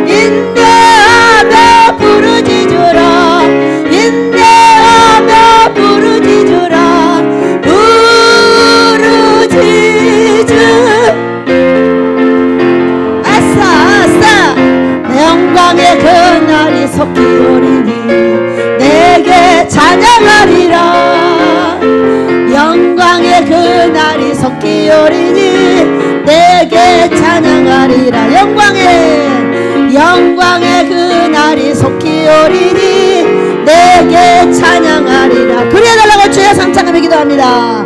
인내하며 부르짖으라. 인내하며 부르짖으라. 부르짖으. 아싸. 영광의 그날이 속히 오리니 내게 찬양하리라. 영광의 그날이 속히 오리니 내게 찬양하리라. 영광의 그날이 속히 오리니 내게 찬양하리라. 그래달라고 주의 삼창함에 기도합니다.